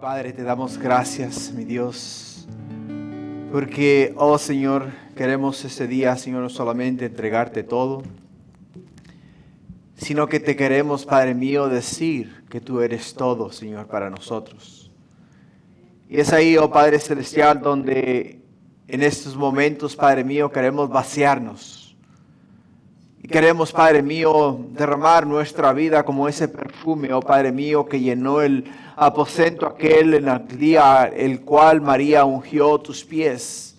Padre, te damos gracias, mi Dios, porque, oh Señor, queremos este día, Señor, no solamente entregarte todo, sino que te queremos, Padre mío, decir que tú eres todo, Señor, para nosotros. Y es ahí, oh Padre Celestial, donde en estos momentos, Padre mío, queremos vaciarnos. Y queremos, Padre mío, derramar nuestra vida como ese perfume, oh Padre mío, que llenó el aposento aquel en el día el cual María ungió tus pies.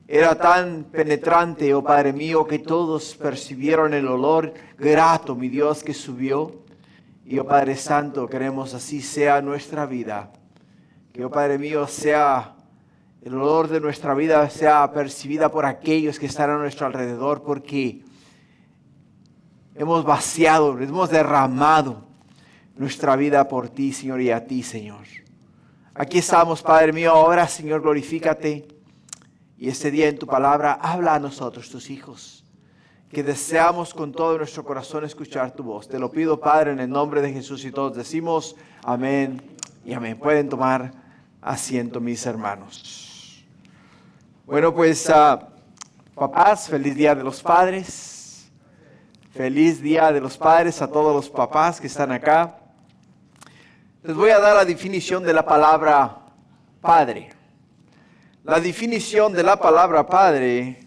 Era tan penetrante, oh Padre mío, que todos percibieron el olor grato, mi Dios, que subió. Y, oh Padre Santo, queremos así sea nuestra vida. Que, oh Padre mío, sea el olor de nuestra vida sea percibida por aquellos que están a nuestro alrededor, porque hemos vaciado, hemos derramado nuestra vida por ti, Señor, y a ti, Señor. Aquí estamos, Padre mío, ahora, Señor, glorifícate. Y este día en tu palabra, habla a nosotros, tus hijos, que deseamos con todo nuestro corazón escuchar tu voz. Te lo pido, Padre, en el nombre de Jesús, y todos decimos amén y amén. Pueden tomar asiento, mis hermanos. Bueno, pues, papás, feliz Día de los Padres. Feliz Día de los Padres a todos los papás que están acá. Les voy a dar la definición de la palabra padre. La definición de la palabra padre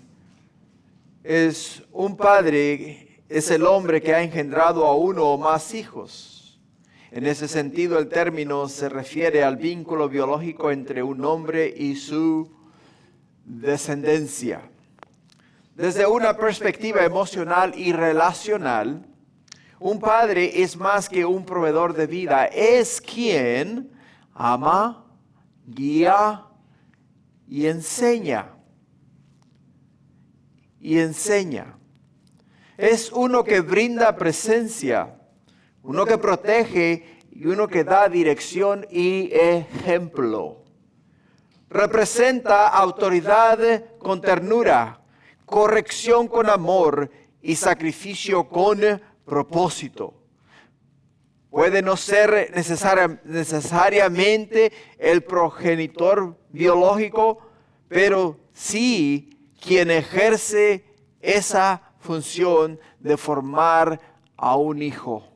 es un padre, es el hombre que ha engendrado a uno o más hijos. En ese sentido, el término se refiere al vínculo biológico entre un hombre y su descendencia. Desde una perspectiva emocional y relacional, un padre es más que un proveedor de vida, es quien ama, guía y enseña. Es uno que brinda presencia, uno que protege y uno que da dirección y ejemplo. Representa autoridad con ternura, corrección con amor y sacrificio con propósito. Puede no ser necesariamente el progenitor biológico, pero sí quien ejerce esa función de formar a un hijo.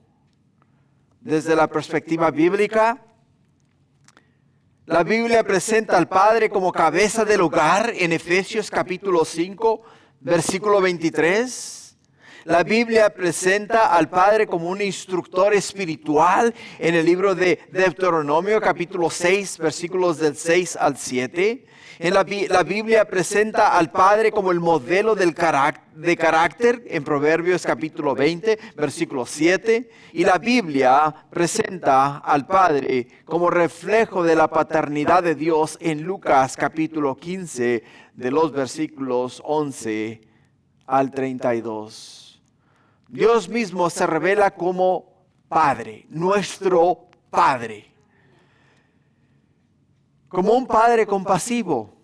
Desde la perspectiva bíblica, la Biblia presenta al padre como cabeza del hogar en Efesios capítulo 5, versículo 23. La Biblia presenta al padre como un instructor espiritual en el libro de Deuteronomio capítulo 6, versículos del 6 al 7. La Biblia presenta al padre como el modelo de carácter en Proverbios capítulo 20, versículo 7. Y la Biblia presenta al padre como reflejo de la paternidad de Dios en Lucas capítulo 15, de los versículos 11 al 32. Dios mismo se revela como Padre, nuestro Padre. Como un Padre compasivo.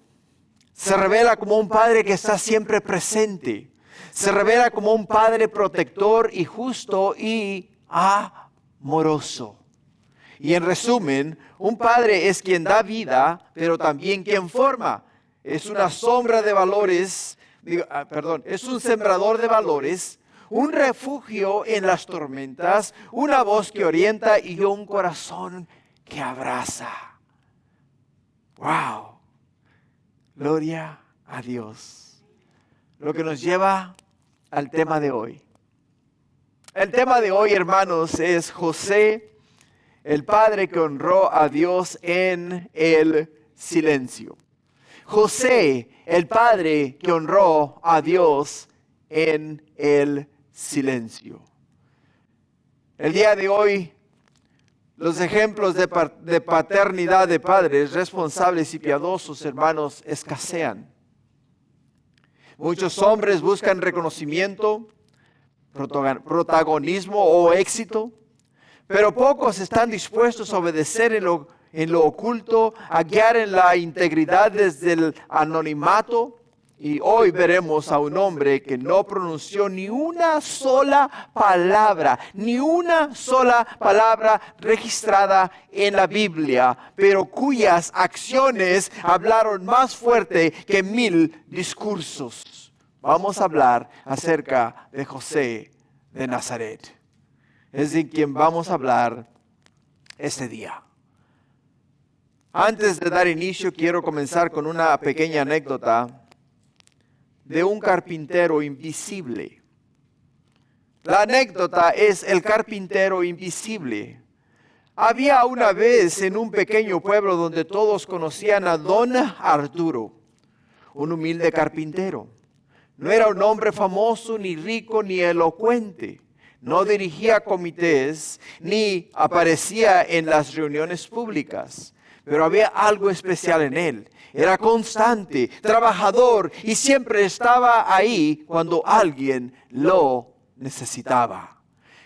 Se revela como un Padre que está siempre presente. Se revela como un Padre protector y justo y amoroso. Y en resumen, un Padre es quien da vida, pero también quien forma. Es una sombra de valores, es un sembrador de valores, un refugio en las tormentas, una voz que orienta y un corazón que abraza. ¡Wow! Gloria a Dios. Lo que nos lleva al tema de hoy. El tema de hoy, hermanos, es José, el padre que honró a Dios en el silencio. José, el padre que honró a Dios en el silencio. El día de hoy, los ejemplos de paternidad de padres responsables y piadosos, hermanos, escasean. Muchos hombres buscan reconocimiento, protagonismo o éxito, pero pocos están dispuestos a obedecer en lo oculto, a guiar en la integridad desde el anonimato Y hoy veremos a un hombre que no pronunció ni una sola palabra registrada en la Biblia, pero cuyas acciones hablaron más fuerte que 1000 discursos. Vamos a hablar acerca de José de Nazaret. Es de quien vamos a hablar este día. Antes de dar inicio, quiero comenzar con una pequeña anécdota de un carpintero invisible. La anécdota es el carpintero invisible. Había una vez en un pequeño pueblo donde todos conocían a Don Arturo, un humilde carpintero. No era un hombre famoso, ni rico, ni elocuente. No dirigía comités, ni aparecía en las reuniones públicas. Pero había algo especial en él. Era constante, trabajador y siempre estaba ahí cuando alguien lo necesitaba.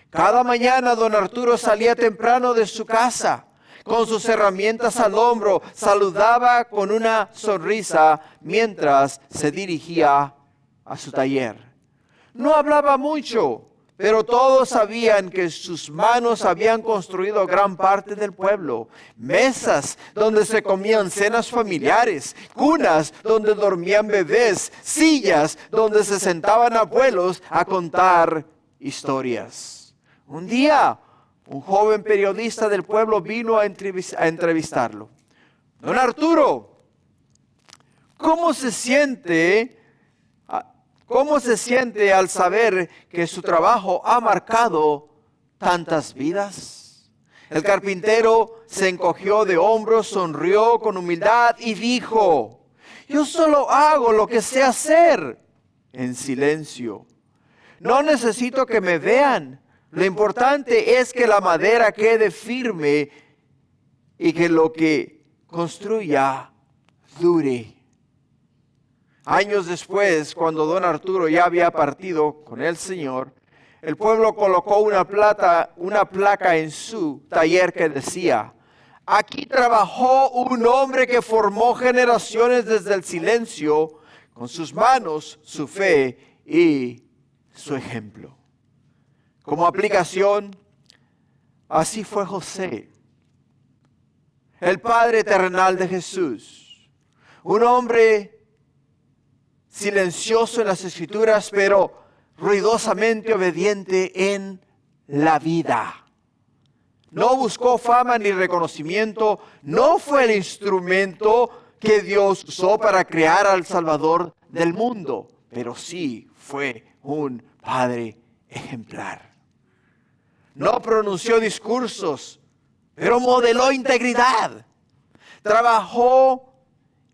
Cada mañana don Arturo salía temprano de su casa, con sus herramientas al hombro, saludaba con una sonrisa mientras se dirigía a su taller. No hablaba mucho, pero todos sabían que sus manos habían construido gran parte del pueblo. Mesas donde se comían cenas familiares, cunas donde dormían bebés, sillas donde se sentaban abuelos a contar historias. Un día, un joven periodista del pueblo vino a entrevistarlo. Don Arturo, ¿cómo se siente al saber que su trabajo ha marcado tantas vidas? El carpintero se encogió de hombros, sonrió con humildad y dijo: yo solo hago lo que sé hacer, en silencio. No necesito que me vean. Lo importante es que la madera quede firme y que lo que construya dure. Años después, cuando don Arturo ya había partido con el Señor, el pueblo colocó una placa en su taller que decía: aquí trabajó un hombre que formó generaciones desde el silencio, con sus manos, su fe y su ejemplo. Como aplicación, así fue José, el Padre terrenal de Jesús, un hombre silencioso en las Escrituras, pero ruidosamente obediente en la vida. No buscó fama ni reconocimiento, no fue el instrumento que Dios usó para crear al Salvador del mundo, pero sí fue un padre ejemplar. No pronunció discursos, pero modeló integridad. Trabajó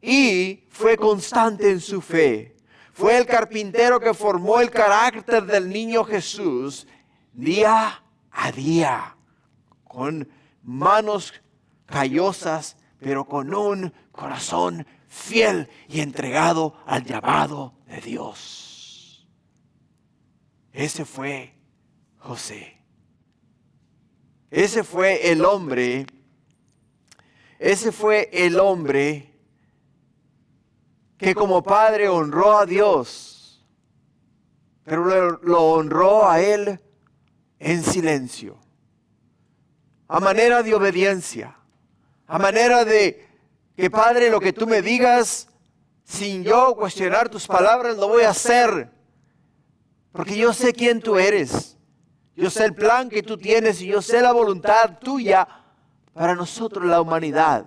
y fue constante en su fe. Fue el carpintero que formó el carácter del niño Jesús día a día, con manos callosas, pero con un corazón fiel y entregado al llamado de Dios. Ese fue José. Ese fue el hombre que como padre honró a Dios, pero lo honró a Él en silencio, a manera de obediencia, a manera de que Padre, lo que tú me digas, sin yo cuestionar tus palabras, lo voy a hacer, porque yo sé quién tú eres. Yo sé el plan que tú tienes y yo sé la voluntad tuya para nosotros, la humanidad.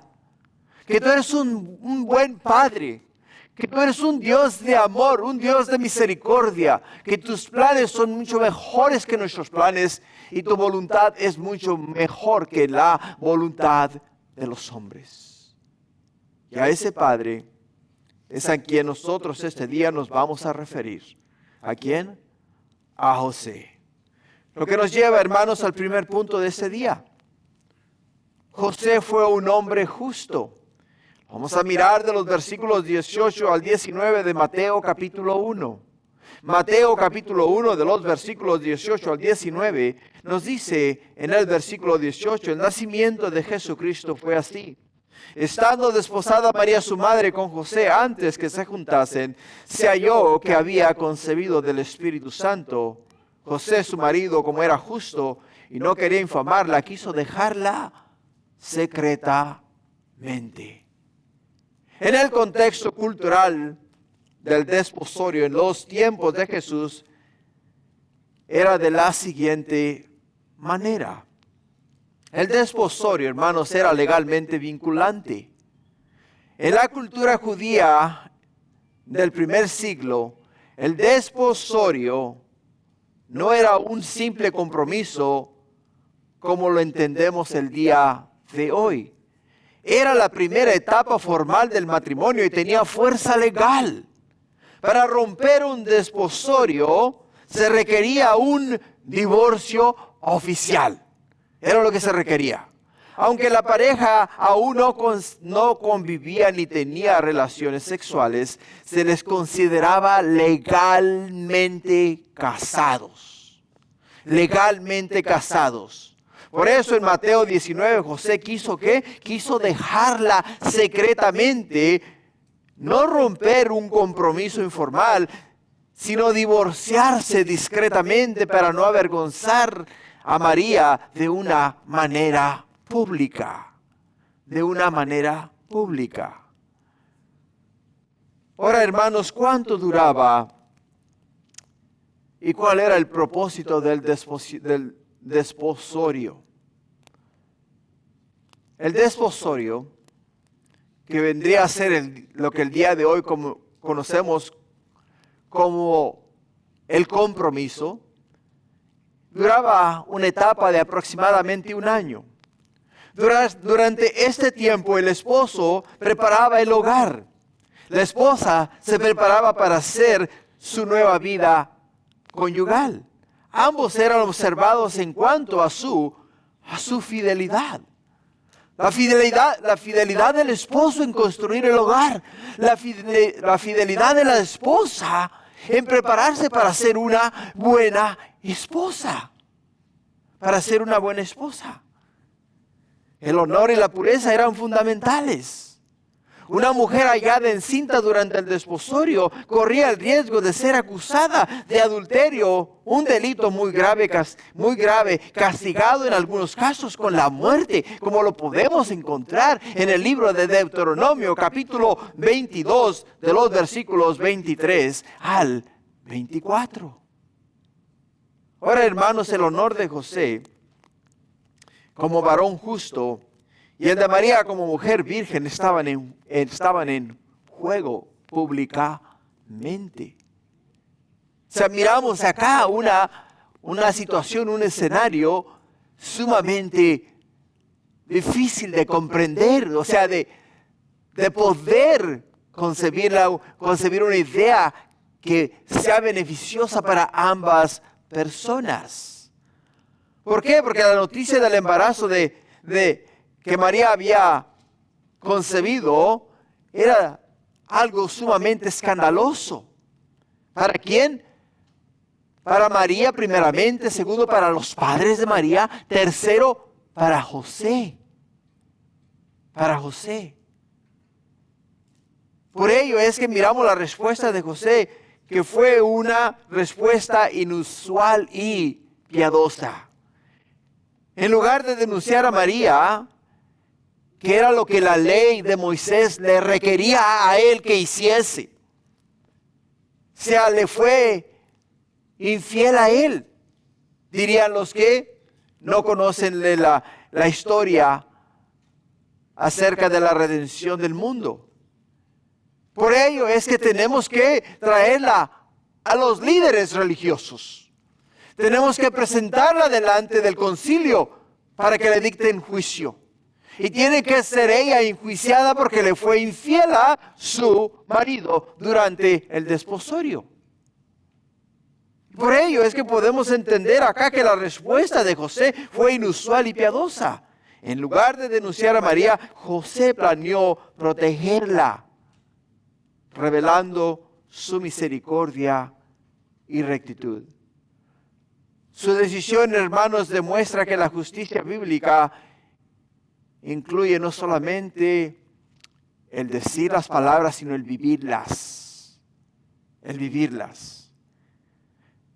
Que tú eres un buen Padre, que tú eres un Dios de amor, un Dios de misericordia, que tus planes son mucho mejores que nuestros planes y tu voluntad es mucho mejor que la voluntad de los hombres. Y a ese Padre es a quien nosotros este día nos vamos a referir. ¿A quién? A José. Lo que nos lleva, hermanos, al primer punto de este día. José fue un hombre justo. Vamos a mirar de los versículos 18 al 19 de Mateo capítulo 1. Mateo capítulo 1 de los versículos 18 al 19 nos dice en el versículo 18, el nacimiento de Jesucristo fue así. Estando desposada María su madre con José antes que se juntasen, se halló que había concebido del Espíritu Santo. José su marido, como era justo y no quería infamarla, quiso dejarla secretamente. En el contexto cultural del desposorio en los tiempos de Jesús, era de la siguiente manera. El desposorio, hermanos, era legalmente vinculante. En la cultura judía del primer siglo, el desposorio no era un simple compromiso como lo entendemos el día de hoy. Era la primera etapa formal del matrimonio y tenía fuerza legal. Para romper un desposorio se requería un divorcio oficial. Era lo que se requería. Aunque la pareja aún no convivía ni tenía relaciones sexuales, se les consideraba legalmente casados. Legalmente casados. Por eso en Mateo 19 José quiso dejarla secretamente, no romper un compromiso informal, sino divorciarse discretamente para no avergonzar a María de una manera pública. De una manera pública. Ahora, hermanos, ¿cuánto duraba y cuál era el propósito del desposorio? El desposorio, que vendría a ser lo que el día de hoy conocemos como el compromiso, duraba una etapa de aproximadamente un año. Durante este tiempo el esposo preparaba el hogar. La esposa se preparaba para hacer su nueva vida conyugal. Ambos eran observados en cuanto a su fidelidad. La fidelidad del esposo en construir el hogar. La fidelidad de la esposa en prepararse para ser una buena esposa. Para ser una buena esposa. El honor y la pureza eran fundamentales. Una mujer hallada encinta durante el desposorio corría el riesgo de ser acusada de adulterio, un delito muy grave, castigado en algunos casos con la muerte, como lo podemos encontrar en el libro de Deuteronomio, capítulo 22, de los versículos 23 al 24. Ahora, hermanos, el honor de José como varón justo y el de María como mujer virgen estaban en juego públicamente. O sea, miramos acá una situación, un escenario sumamente difícil de comprender, o sea, de poder concebir una idea que sea beneficiosa para ambas personas. ¿Por qué? Porque la noticia del embarazo de que María había concebido era algo sumamente escandaloso. ¿Para quién? Para María primeramente, segundo para los padres de María, tercero para José. Para José. Por ello es que miramos la respuesta de José, que fue una respuesta inusual y piadosa. En lugar de denunciar a María, que era lo que la ley de Moisés le requería a él que hiciese, o sea, le fue infiel a él. Dirían los que no conocen la historia acerca de la redención del mundo. Por ello es que tenemos que traerla a los líderes religiosos. Tenemos que presentarla delante del concilio para que le dicten juicio. Y tiene que ser ella enjuiciada porque le fue infiel a su marido durante el desposorio. Por ello es que podemos entender acá que la respuesta de José fue inusual y piadosa. En lugar de denunciar a María, José planeó protegerla, revelando su misericordia y rectitud. Su decisión, hermanos, demuestra que la justicia bíblica incluye no solamente el decir las palabras, sino el vivirlas. El vivirlas.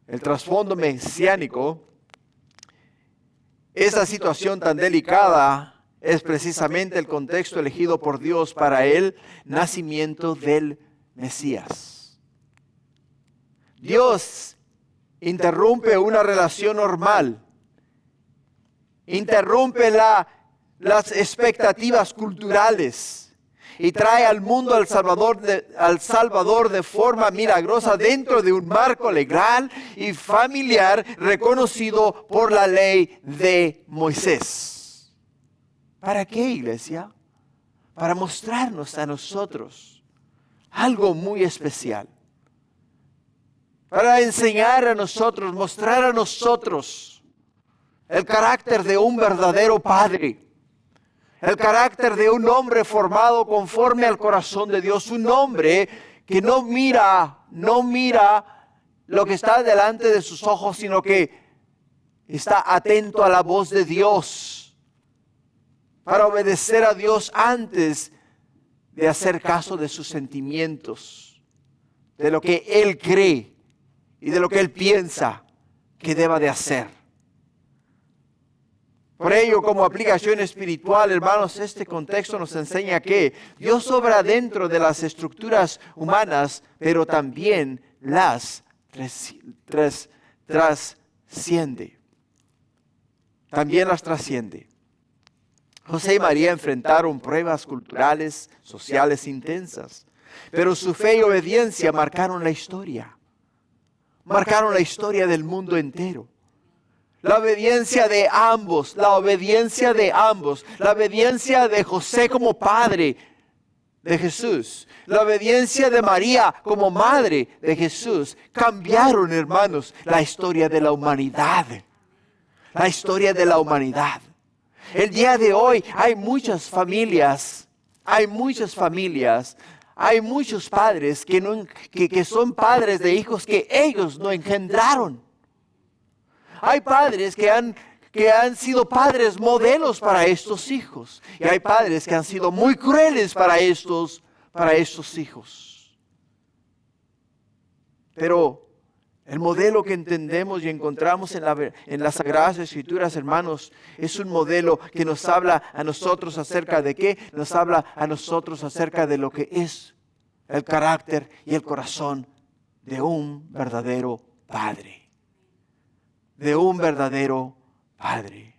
El trasfondo mesiánico, esa situación tan delicada, es precisamente el contexto elegido por Dios para el nacimiento del Mesías. Dios interrumpe una relación normal, interrumpe las expectativas culturales y trae al mundo al Salvador de forma milagrosa dentro de un marco legal y familiar reconocido por la ley de Moisés. ¿Para qué, iglesia? Para mostrarnos a nosotros algo muy especial. Para enseñar a nosotros, mostrar a nosotros el carácter de un verdadero padre. El carácter de un hombre formado conforme al corazón de Dios. Un hombre que no mira lo que está delante de sus ojos, sino que está atento a la voz de Dios. Para obedecer a Dios antes de hacer caso de sus sentimientos. De lo que Él cree y de lo que Él piensa que deba de hacer. Por ello, como aplicación espiritual, hermanos, este contexto nos enseña que Dios obra dentro de las estructuras humanas, pero también las trasciende. También las trasciende. José y María enfrentaron pruebas culturales, sociales intensas, pero su fe y obediencia marcaron la historia. Marcaron la historia del mundo entero. La obediencia de ambos, la obediencia de José como padre de Jesús, la obediencia de María como madre de Jesús, cambiaron, hermanos, la historia de la humanidad. La historia de la humanidad. El día de hoy hay muchos padres que son padres de hijos que ellos no engendraron. Hay padres que han sido padres modelos para estos hijos. Y hay padres que han sido muy crueles para estos hijos. Pero el modelo que entendemos y encontramos en las Sagradas Escrituras, hermanos, es un modelo que nos habla a nosotros acerca de qué. Nos habla a nosotros acerca de lo que es el carácter y el corazón de un verdadero padre. De un verdadero padre.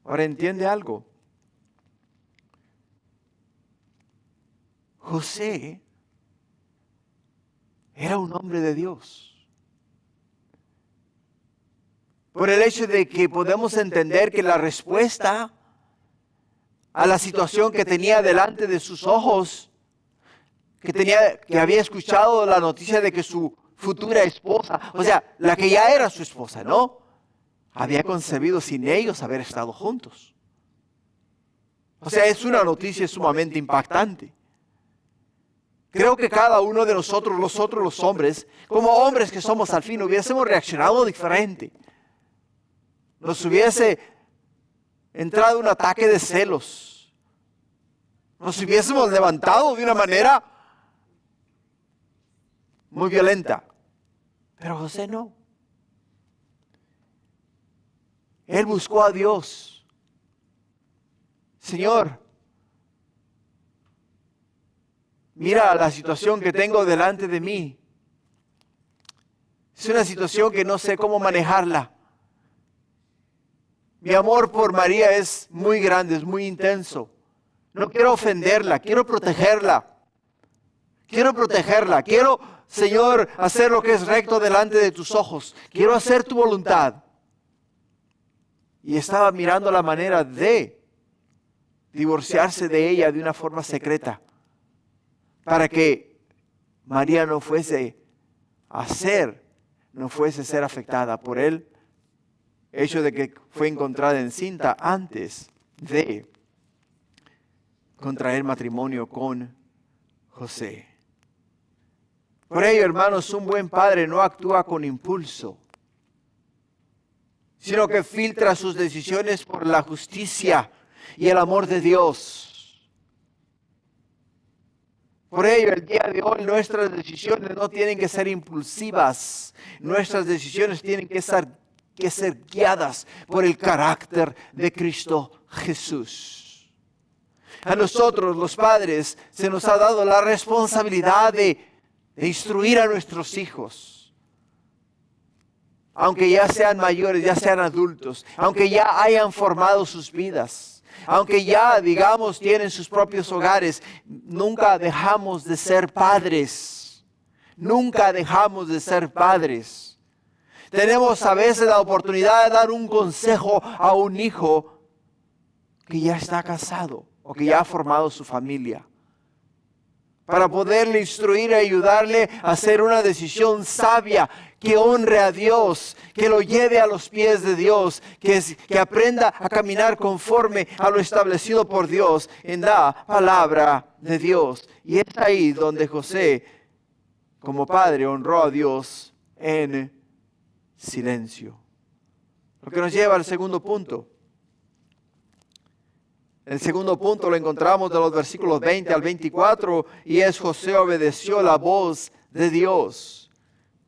Ahora entiende algo. José era un hombre de Dios. Por el hecho de que podemos entender que la respuesta a la situación que tenía delante de sus ojos, que había escuchado la noticia de que su futura esposa, o sea, la que ya era su esposa, ¿no? Había concebido sin ellos haber estado juntos. O sea, es una noticia sumamente impactante. Creo que cada uno de nosotros, los hombres, como hombres que somos al fin, hubiésemos reaccionado diferente. Nos hubiese entrado un ataque de celos. Nos hubiésemos levantado de una manera muy violenta. Pero José no. Él buscó a Dios. Señor, mira la situación que tengo delante de mí. Es una situación que no sé cómo manejarla. Mi amor por María es muy grande, es muy intenso. No quiero ofenderla, quiero protegerla. Quiero, Señor, hacer lo que es recto delante de tus ojos. Quiero hacer tu voluntad. Y estaba mirando la manera de divorciarse de ella de una forma secreta. Para que María no fuese a ser afectada por el hecho de que fue encontrada encinta antes de contraer matrimonio con José. Por ello, hermanos, un buen padre no actúa con impulso. sino que filtra sus decisiones por la justicia y el amor de Dios. Por ello, el día de hoy nuestras decisiones no tienen que ser impulsivas. Nuestras decisiones tienen que ser guiadas por el carácter de Cristo Jesús. A nosotros, los padres, se nos ha dado la responsabilidad de instruir a nuestros hijos. Aunque ya sean mayores, ya sean adultos, aunque ya hayan formado sus vidas. Aunque ya, digamos, tienen sus propios hogares, nunca dejamos de ser padres. Nunca dejamos de ser padres. Tenemos a veces la oportunidad de dar un consejo a un hijo que ya está casado o que ya ha formado su familia, para poderle instruir y ayudarle a hacer una decisión sabia, que honre a Dios, que lo lleve a los pies de Dios, que aprenda a caminar conforme a lo establecido por Dios en la palabra de Dios. Y es ahí donde José, como padre, honró a Dios en silencio. Lo que nos lleva al segundo punto. El segundo punto lo encontramos de los versículos 20 al 24 y es: José obedeció la voz de Dios.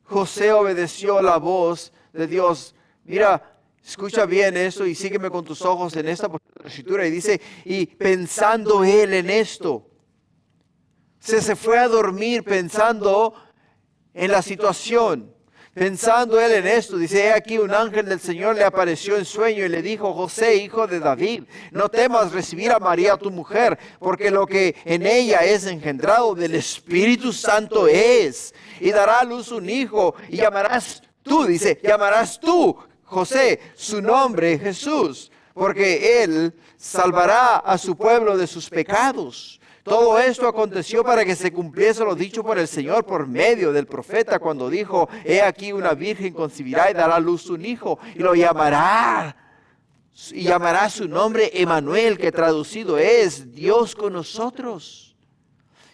José obedeció la voz de Dios. Mira, escucha bien eso y sígueme con tus ojos en esta escritura. Y dice, y pensando él en esto, se fue a dormir pensando en la situación. Pensando él en esto, dice, he aquí un ángel del Señor le apareció en sueño y le dijo: José, hijo de David, no temas recibir a María tu mujer, porque lo que en ella es engendrado del Espíritu Santo es, y dará a luz un hijo, y llamarás tú, José, su nombre Jesús, porque él salvará a su pueblo de sus pecados. Todo esto aconteció para que se cumpliese lo dicho por el Señor por medio del profeta, cuando dijo: he aquí una virgen concebirá y dará a luz un hijo, y lo llamará su nombre Emmanuel, que traducido es Dios con nosotros.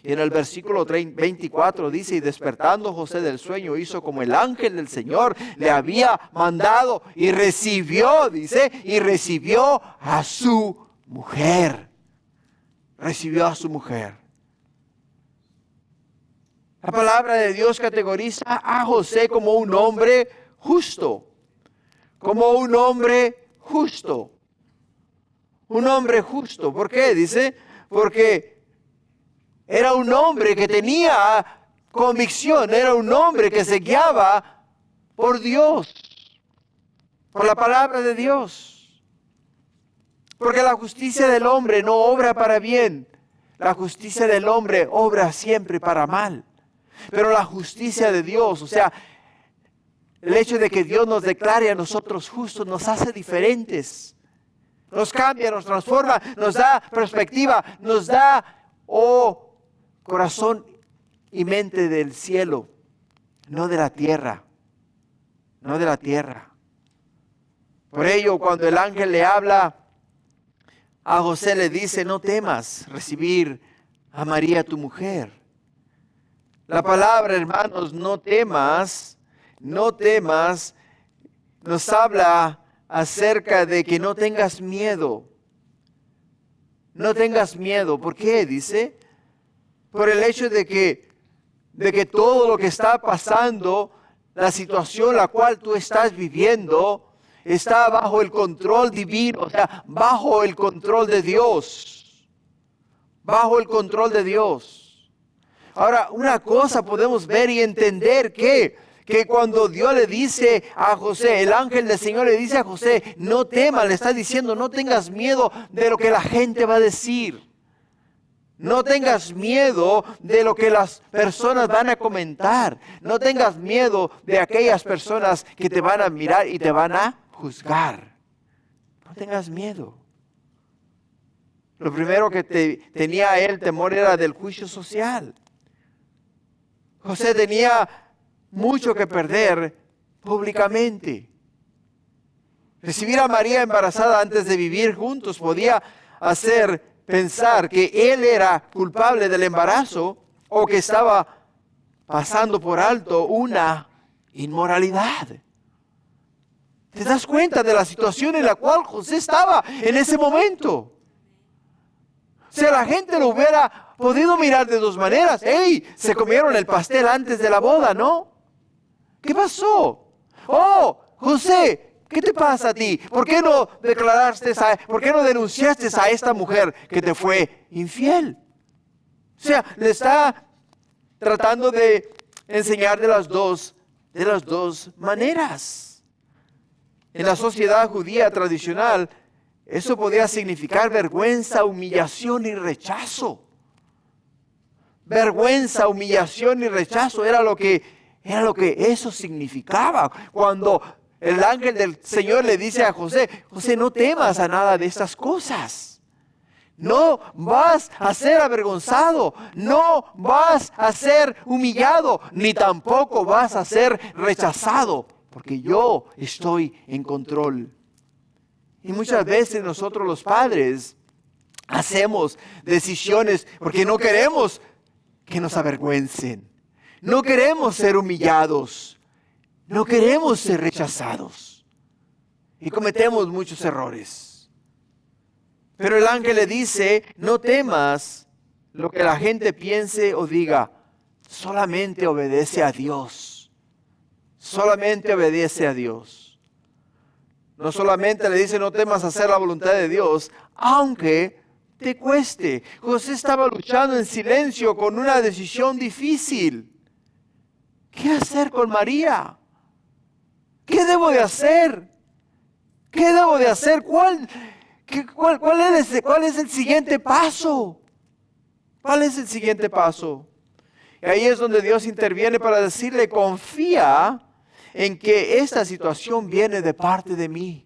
Y en el versículo 24 dice: y despertando José del sueño, hizo como el ángel del Señor le había mandado, y recibió a su mujer. Recibió a su mujer. La palabra de Dios categoriza a José como un hombre justo. Como un hombre justo. Un hombre justo. ¿Por qué? Dice, porque era un hombre que tenía convicción. Era un hombre que se guiaba por Dios. Por la palabra de Dios. Porque la justicia del hombre no obra para bien. La justicia del hombre obra siempre para mal. Pero la justicia de Dios, o sea, el hecho de que Dios nos declare a nosotros justos, nos hace diferentes. Nos cambia, nos transforma, nos da perspectiva, nos da, corazón y mente del cielo, no de la tierra. No de la tierra. Por ello, cuando el ángel le habla a José, le dice: no temas recibir a María tu mujer. La palabra, hermanos, no temas, nos habla acerca de que no tengas miedo. No tengas miedo. ¿Por qué? Dice, por el hecho de que todo lo que está pasando, la situación la cual tú estás viviendo, está bajo el control divino, o sea, bajo el control de Dios. Bajo el control de Dios. Ahora, una cosa podemos ver y entender que cuando Dios le dice a José, el ángel del Señor le dice a José: no temas, le está diciendo, no tengas miedo de lo que la gente va a decir. No tengas miedo de lo que las personas van a comentar. No tengas miedo de aquellas personas que te van a mirar y te van a juzgar. No tengas miedo. Lo primero que tenía él temor era del juicio social. José tenía mucho que perder públicamente. Recibir a María embarazada antes de vivir juntos podía hacer pensar que él era culpable del embarazo o que estaba pasando por alto una inmoralidad. ¿Te das cuenta de la situación en la cual José estaba en ese momento? O sea, la gente lo hubiera podido mirar de dos maneras. ¡Ey! Se comieron el pastel antes de la boda, ¿no? ¿Qué pasó? ¡Oh, José! ¿Qué te pasa a ti? ¿Por qué no por qué no denunciaste a esta mujer que te fue infiel? O sea, le está tratando de enseñar de las dos maneras. En la sociedad judía tradicional, eso podía significar vergüenza, humillación y rechazo. Vergüenza, humillación y rechazo era lo que eso significaba. Cuando el ángel del Señor le dice a José, José, no temas a nada de estas cosas. No vas a ser avergonzado, no vas a ser humillado, ni tampoco vas a ser rechazado, porque yo estoy en control. Y muchas veces nosotros los padres hacemos decisiones porque no queremos que nos avergüencen. No queremos ser humillados. No queremos ser rechazados. Y cometemos muchos errores. Pero el ángel le dice, no temas lo que la gente piense o diga. Solamente obedece a Dios. Solamente obedece a Dios. No solamente le dice, no temas hacer la voluntad de Dios, aunque te cueste. José estaba luchando en silencio con una decisión difícil. ¿Qué hacer con María? ¿Qué debo de hacer? ¿Qué debo de hacer? ¿Cuál es el siguiente paso? ¿Cuál es el siguiente paso? Y ahí es donde Dios interviene para decirle, confía en que esta situación viene de parte de mí.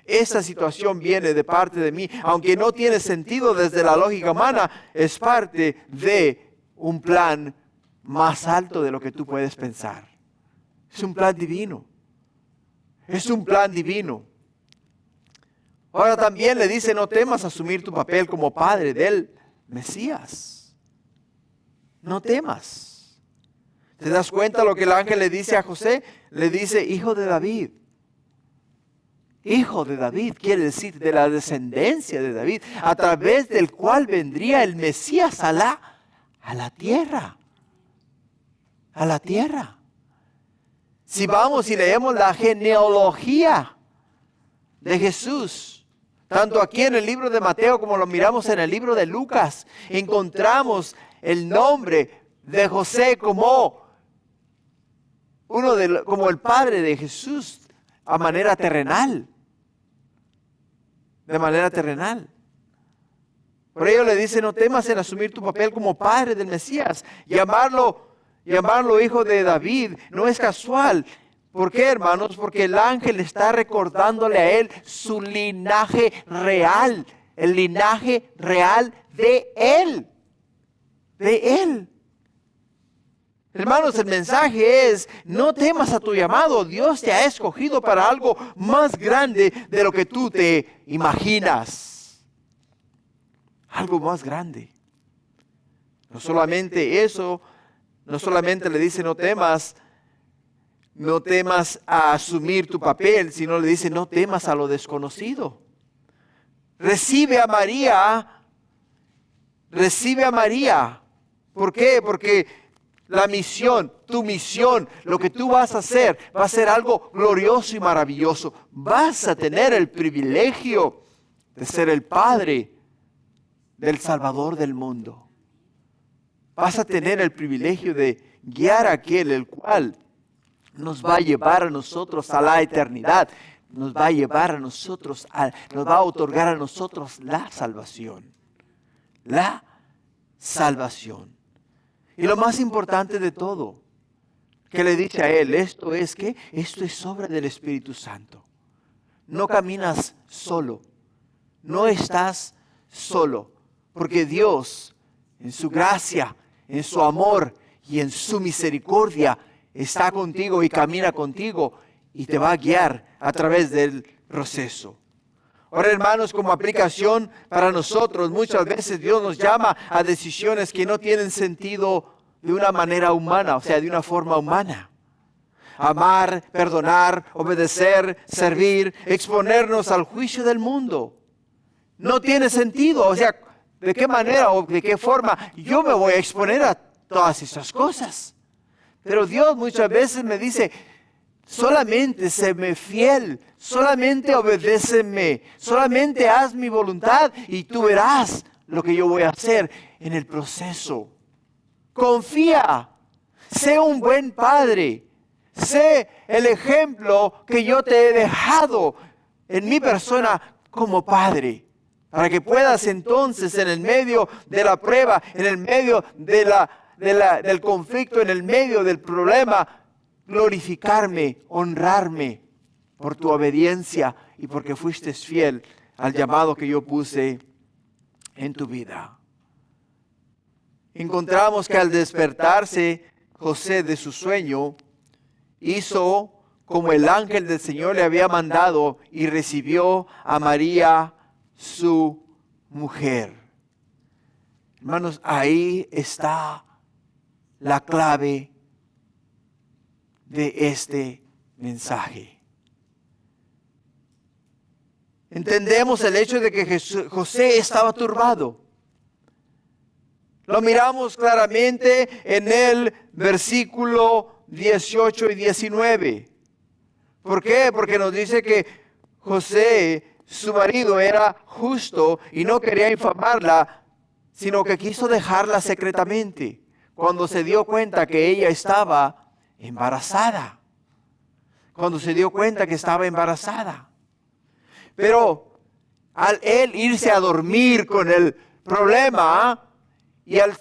Esta situación viene de parte de mí. Aunque no tiene sentido desde la lógica humana, es parte de un plan más alto de lo que tú puedes pensar. Es un plan divino. Es un plan divino. Ahora también le dice, no temas asumir tu papel como padre del Mesías. No temas. ¿Te das cuenta lo que el ángel le dice a José? Le dice, hijo de David. Hijo de David quiere decir de la descendencia de David, a través del cual vendría el Mesías a la tierra. A la tierra. Si vamos y leemos la genealogía de Jesús, tanto aquí en el libro de Mateo como lo miramos en el libro de Lucas, encontramos el nombre de José como como el padre de Jesús a manera terrenal. De manera terrenal. Por ello le dice, no temas en asumir tu papel como padre del Mesías. Llamarlo hijo de David no es casual. ¿Por qué, hermanos? Porque el ángel está recordándole a él su linaje real. El linaje real de él. De él. Hermanos, el mensaje es, no temas a tu llamado. Dios te ha escogido para algo más grande de lo que tú te imaginas. Algo más grande. No solamente eso, no solamente le dice no temas a asumir tu papel, sino le dice no temas a lo desconocido. Recibe a María. ¿Por qué? Porque la misión, tu misión, lo que tú vas a hacer, va a ser algo glorioso y maravilloso. Vas a tener el privilegio de ser el padre del Salvador del mundo. Vas a tener el privilegio de guiar a aquel el cual nos va a llevar a nosotros a la eternidad. Nos va a llevar a nosotros, nos va a otorgar a nosotros la salvación. La salvación. Y lo más importante de todo, que le dice a él, esto es obra del Espíritu Santo. No caminas solo, no estás solo, porque Dios, en su gracia, en su amor y en su misericordia, está contigo y camina contigo y te va a guiar a través del proceso. Ahora, hermanos, como aplicación para nosotros, muchas veces Dios nos llama a decisiones que no tienen sentido de una manera humana, o sea, de una forma humana. amar, perdonar, obedecer, servir, exponernos al juicio del mundo. No tiene sentido. O sea, ¿de qué manera o de qué forma yo me voy a exponer a todas esas cosas? Pero Dios muchas veces me dice, solamente séme fiel, solamente obedéceme, solamente haz mi voluntad y tú verás lo que yo voy a hacer en el proceso. Confía, sé un buen padre, sé el ejemplo que yo te he dejado en mi persona como padre, para que puedas entonces en el medio de la prueba, en el medio del conflicto, en el medio del problema, glorificarme, honrarme por tu obediencia y porque fuiste fiel al llamado que yo puse en tu vida. Encontramos que al despertarse José de su sueño, hizo como el ángel del Señor le había mandado y recibió a María, su mujer. Hermanos, ahí está la clave de este mensaje. Entendemos el hecho de que José estaba turbado. Lo miramos claramente en el versículo 18 y 19. ¿Por qué? Porque nos dice que José, su marido, era justo y no quería infamarla, sino que quiso dejarla secretamente cuando se dio cuenta que ella estaba embarazada. Cuando se dio cuenta que estaba embarazada. Pero al él irse a dormir con el problema y al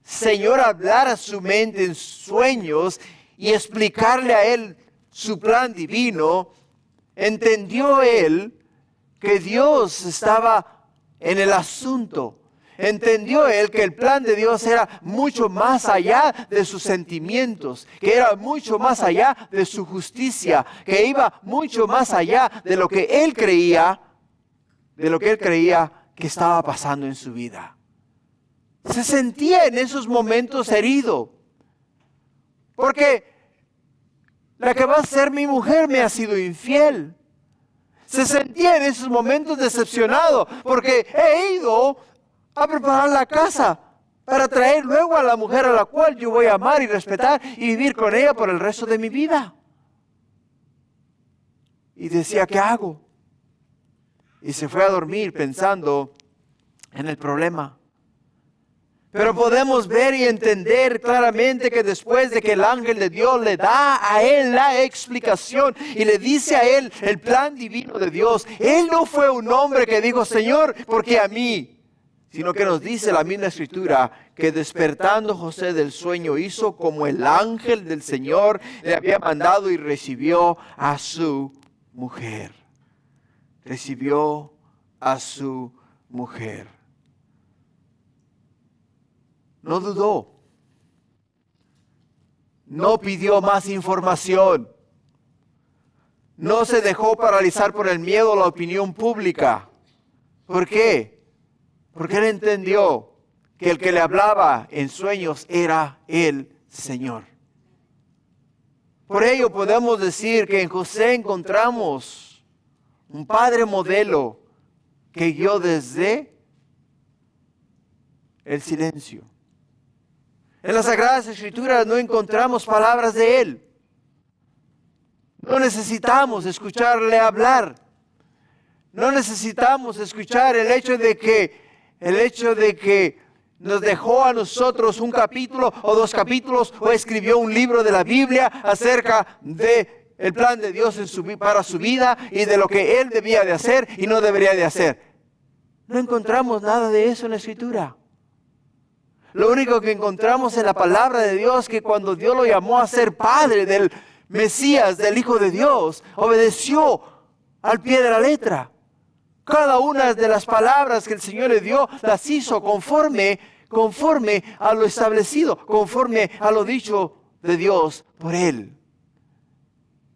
Señor hablar a su mente en sueños y explicarle a él su plan divino, entendió él que Dios estaba en el asunto. Entendió él que el plan de Dios era mucho más allá de sus sentimientos, que era mucho más allá de su justicia, que iba mucho más allá de lo que él creía, que estaba pasando en su vida. Se sentía en esos momentos herido, porque la que va a ser mi mujer me ha sido infiel. Se sentía en esos momentos decepcionado, porque he ido a preparar la casa para traer luego a la mujer a la cual yo voy a amar y respetar y vivir con ella por el resto de mi vida. Y decía, ¿qué hago? Y se fue a dormir pensando en el problema. Pero podemos ver y entender claramente que después de que el ángel de Dios le da a él la explicación y le dice a él el plan divino de Dios, él no fue un hombre que dijo, Señor, ¿por qué a mí? Sino que nos dice la misma escritura que despertando José del sueño hizo como el ángel del Señor le había mandado y recibió a su mujer. Recibió a su mujer. No dudó. No pidió más información. No se dejó paralizar por el miedo a la opinión pública. ¿Por qué? Porque él entendió que el que le hablaba en sueños era el Señor. Por ello podemos decir que en José encontramos un padre modelo que guió desde el silencio. En las Sagradas Escrituras no encontramos palabras de él. No necesitamos escucharle hablar. No necesitamos escuchar el hecho de que nos dejó a nosotros un capítulo o dos capítulos o escribió un libro de la Biblia acerca de el plan de Dios para su vida y de lo que él debía de hacer y no debería de hacer. No encontramos nada de eso en la Escritura. Lo único que encontramos en la palabra de Dios, que cuando Dios lo llamó a ser padre del Mesías, del Hijo de Dios, obedeció al pie de la letra. Cada una de las palabras que el Señor le dio, las hizo conforme a lo establecido, conforme a lo dicho de Dios por Él.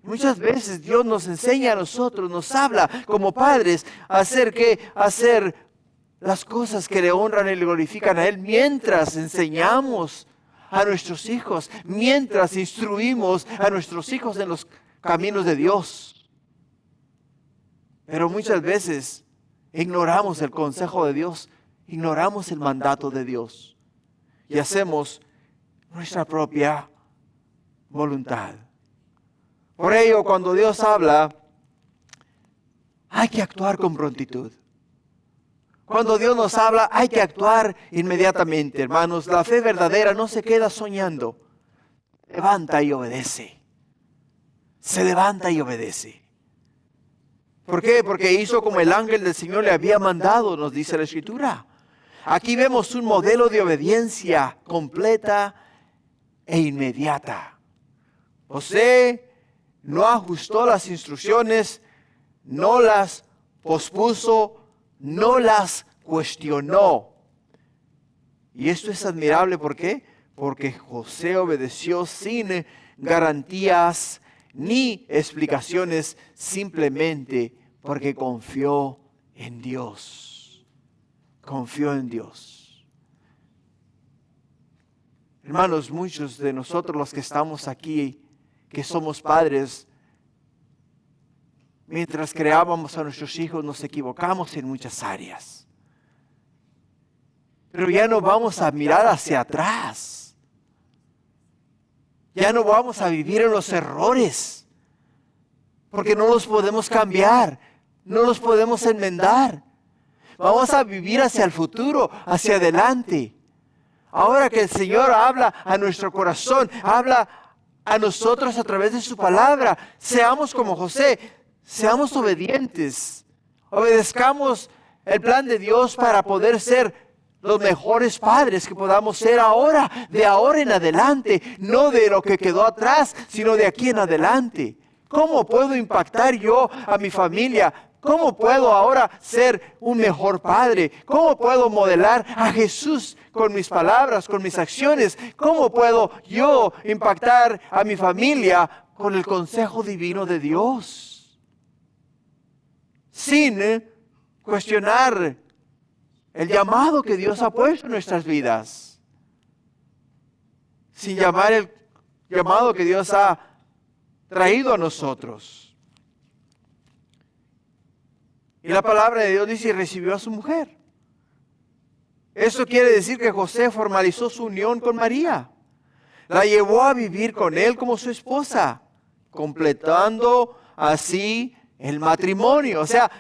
Muchas veces Dios nos enseña a nosotros, nos habla como padres a hacer las cosas que le honran y le glorifican a Él, mientras enseñamos a nuestros hijos mientras instruimos a nuestros hijos en los caminos de Dios. Pero muchas veces ignoramos el consejo de Dios, ignoramos el mandato de Dios y hacemos nuestra propia voluntad. Por ello, cuando Dios habla, hay que actuar con prontitud. Cuando Dios nos habla, hay que actuar inmediatamente, hermanos. La fe verdadera no se queda soñando. Levanta y obedece. Se levanta y obedece. ¿Por qué? Porque hizo como el ángel del Señor le había mandado, nos dice la Escritura. Aquí vemos un modelo de obediencia completa e inmediata. José no ajustó las instrucciones, no las pospuso, no las cuestionó. Y esto es admirable, ¿por qué? Porque José obedeció sin garantías ni explicaciones, simplemente porque confió en Dios. Confió en Dios. Hermanos, muchos de nosotros los que estamos aquí, que somos padres, mientras creábamos a nuestros hijos nos equivocamos en muchas áreas. Pero ya no vamos a mirar hacia atrás. Ya no vamos a vivir en los errores. Porque no los podemos cambiar. No los podemos enmendar. Vamos a vivir hacia el futuro, hacia adelante. Ahora que el Señor habla a nuestro corazón, habla a nosotros a través de su palabra, seamos como José. Seamos obedientes, obedezcamos el plan de Dios para poder ser los mejores padres que podamos ser ahora, de ahora en adelante, no de lo que quedó atrás, sino de aquí en adelante. ¿Cómo puedo impactar yo a mi familia? ¿Cómo puedo ahora ser un mejor padre? ¿Cómo puedo modelar a Jesús con mis palabras, con mis acciones? ¿Cómo puedo yo impactar a mi familia con el consejo divino de Dios? Sin cuestionar el llamado que Dios ha puesto en nuestras vidas. Sin llamar el llamado que Dios ha traído a nosotros. Y la palabra de Dios dice, y recibió a su mujer. Eso quiere decir que José formalizó su unión con María. La llevó a vivir con él como su esposa, completando así el matrimonio. O sea,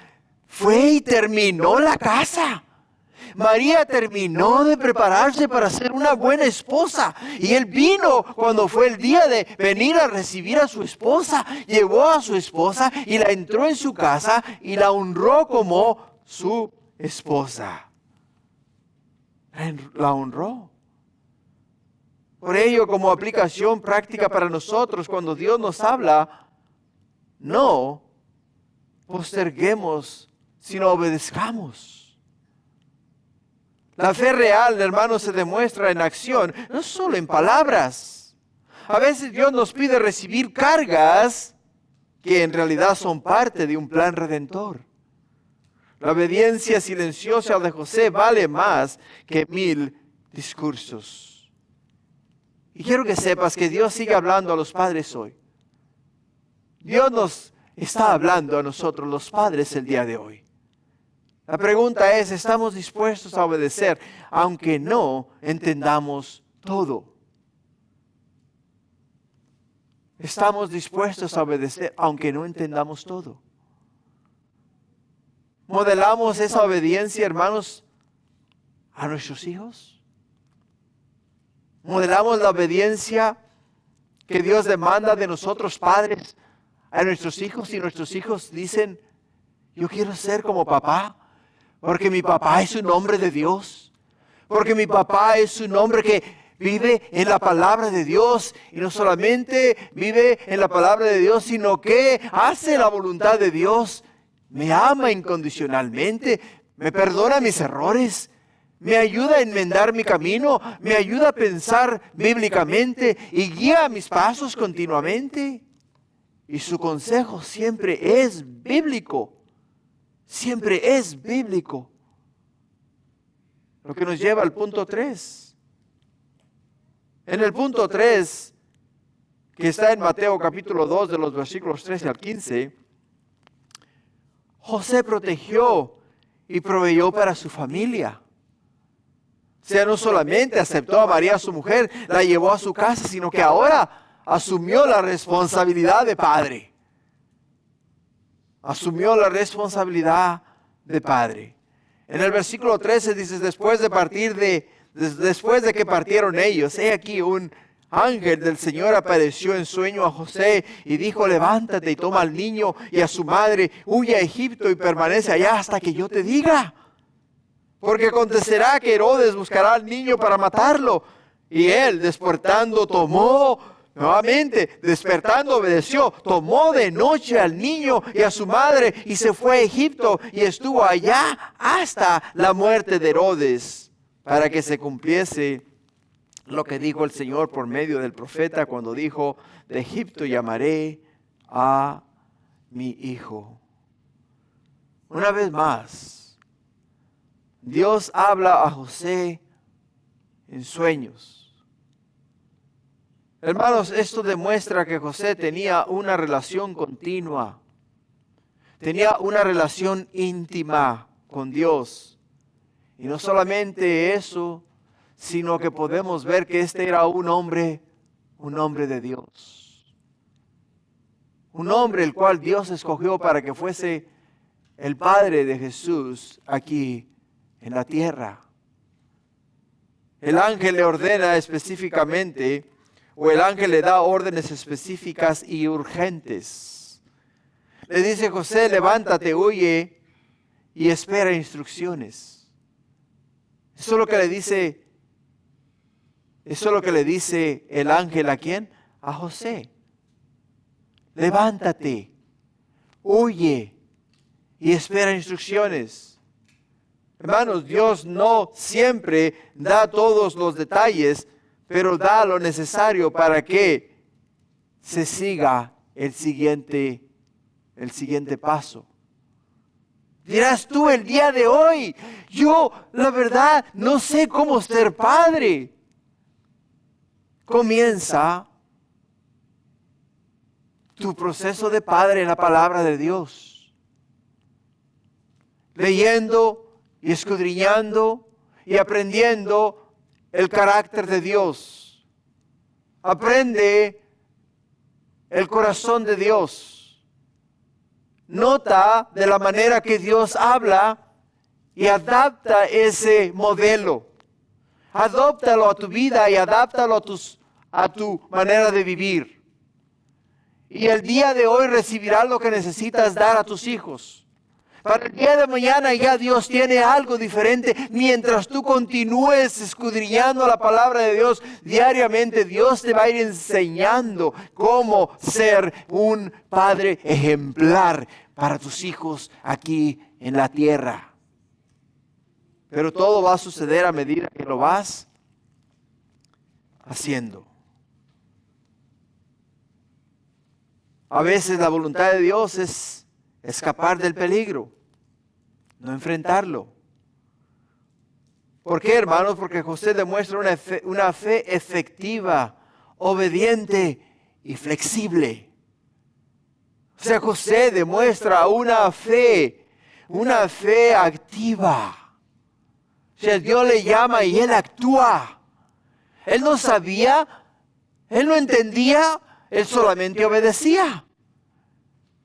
fue y terminó la casa. María terminó de prepararse para ser una buena esposa. Y él vino cuando fue el día de venir a recibir a su esposa. Llevó a su esposa y la entró en su casa y la honró como su esposa. La honró. Por ello, como aplicación práctica para nosotros, cuando Dios nos habla, no posterguemos, sino obedezcamos. La fe real, hermanos, se demuestra en acción, no solo en palabras. A veces Dios nos pide recibir cargas que en realidad son parte de un plan redentor. La obediencia silenciosa de José vale más que 1000 discursos. Y quiero que sepas que Dios sigue hablando a los padres hoy. Dios nos está hablando a nosotros, los padres, el día de hoy. La pregunta es, ¿estamos dispuestos a obedecer aunque no entendamos todo? ¿Estamos dispuestos a obedecer aunque no entendamos todo? ¿Modelamos esa obediencia, hermanos, a nuestros hijos? ¿Modelamos la obediencia que Dios demanda de nosotros, padres, a nuestros hijos? Y nuestros hijos dicen, yo quiero ser como papá, porque mi papá es un hombre de Dios, porque mi papá es un hombre que vive en la palabra de Dios, y no solamente vive en la palabra de Dios, sino que hace la voluntad de Dios, me ama incondicionalmente, me perdona mis errores, me ayuda a enmendar mi camino, me ayuda a pensar bíblicamente y guía mis pasos continuamente. Y su consejo siempre es bíblico. Siempre es bíblico. Lo que nos lleva al punto 3. En el punto 3, que está en Mateo capítulo 2 de los versículos 13 al 15, José protegió y proveyó para su familia. O sea, no solamente aceptó a María, su mujer, la llevó a su casa, sino que ahora asumió la responsabilidad de padre. Asumió la responsabilidad de padre. En el versículo 13 dice, después de que partieron ellos, he aquí un ángel del Señor apareció en sueño a José y dijo, levántate y toma al niño y a su madre, huye a Egipto y permanece allá hasta que yo te diga. Porque acontecerá que Herodes buscará al niño para matarlo. Y él, despertando, obedeció, tomó de noche al niño y a su madre y se fue a Egipto y estuvo allá hasta la muerte de Herodes, para que se cumpliese lo que dijo el Señor por medio del profeta cuando dijo, de Egipto llamaré a mi hijo. Una vez más, Dios habla a José en sueños. Hermanos, esto demuestra que José tenía una relación continua. Tenía una relación íntima con Dios. Y no solamente eso, sino que podemos ver que este era un hombre de Dios. Un hombre el cual Dios escogió para que fuese el padre de Jesús aquí en la tierra. El ángel le ordena específicamente, o el ángel le da órdenes específicas y urgentes. Le dice, José, levántate, huye y espera instrucciones. Eso es lo que le dice el ángel ¿a quién? A José. Levántate, huye y espera instrucciones. Hermanos, Dios no siempre da todos los detalles, pero da lo necesario para que se siga el siguiente paso. Dirás tú el día de hoy, yo la verdad no sé cómo ser padre. Comienza tu proceso de padre en la palabra de Dios. Leyendo y escudriñando y aprendiendo el carácter de Dios. Aprende el corazón de Dios. Nota de la manera que Dios habla y adapta ese modelo. Adóptalo a tu vida y adáptalo a tu manera de vivir. Y el día de hoy recibirás lo que necesitas dar a tus hijos. Para el día de mañana ya Dios tiene algo diferente. Mientras tú continúes escudriñando la palabra de Dios diariamente, Dios te va a ir enseñando cómo ser un padre ejemplar para tus hijos aquí en la tierra. Pero todo va a suceder a medida que lo vas haciendo. A veces la voluntad de Dios es escapar del peligro, no enfrentarlo. ¿Por qué, hermanos? Porque José demuestra una fe efectiva, obediente y flexible. O sea, José demuestra una fe activa. O sea, Dios le llama y él actúa. Él no sabía, él no entendía, él solamente obedecía.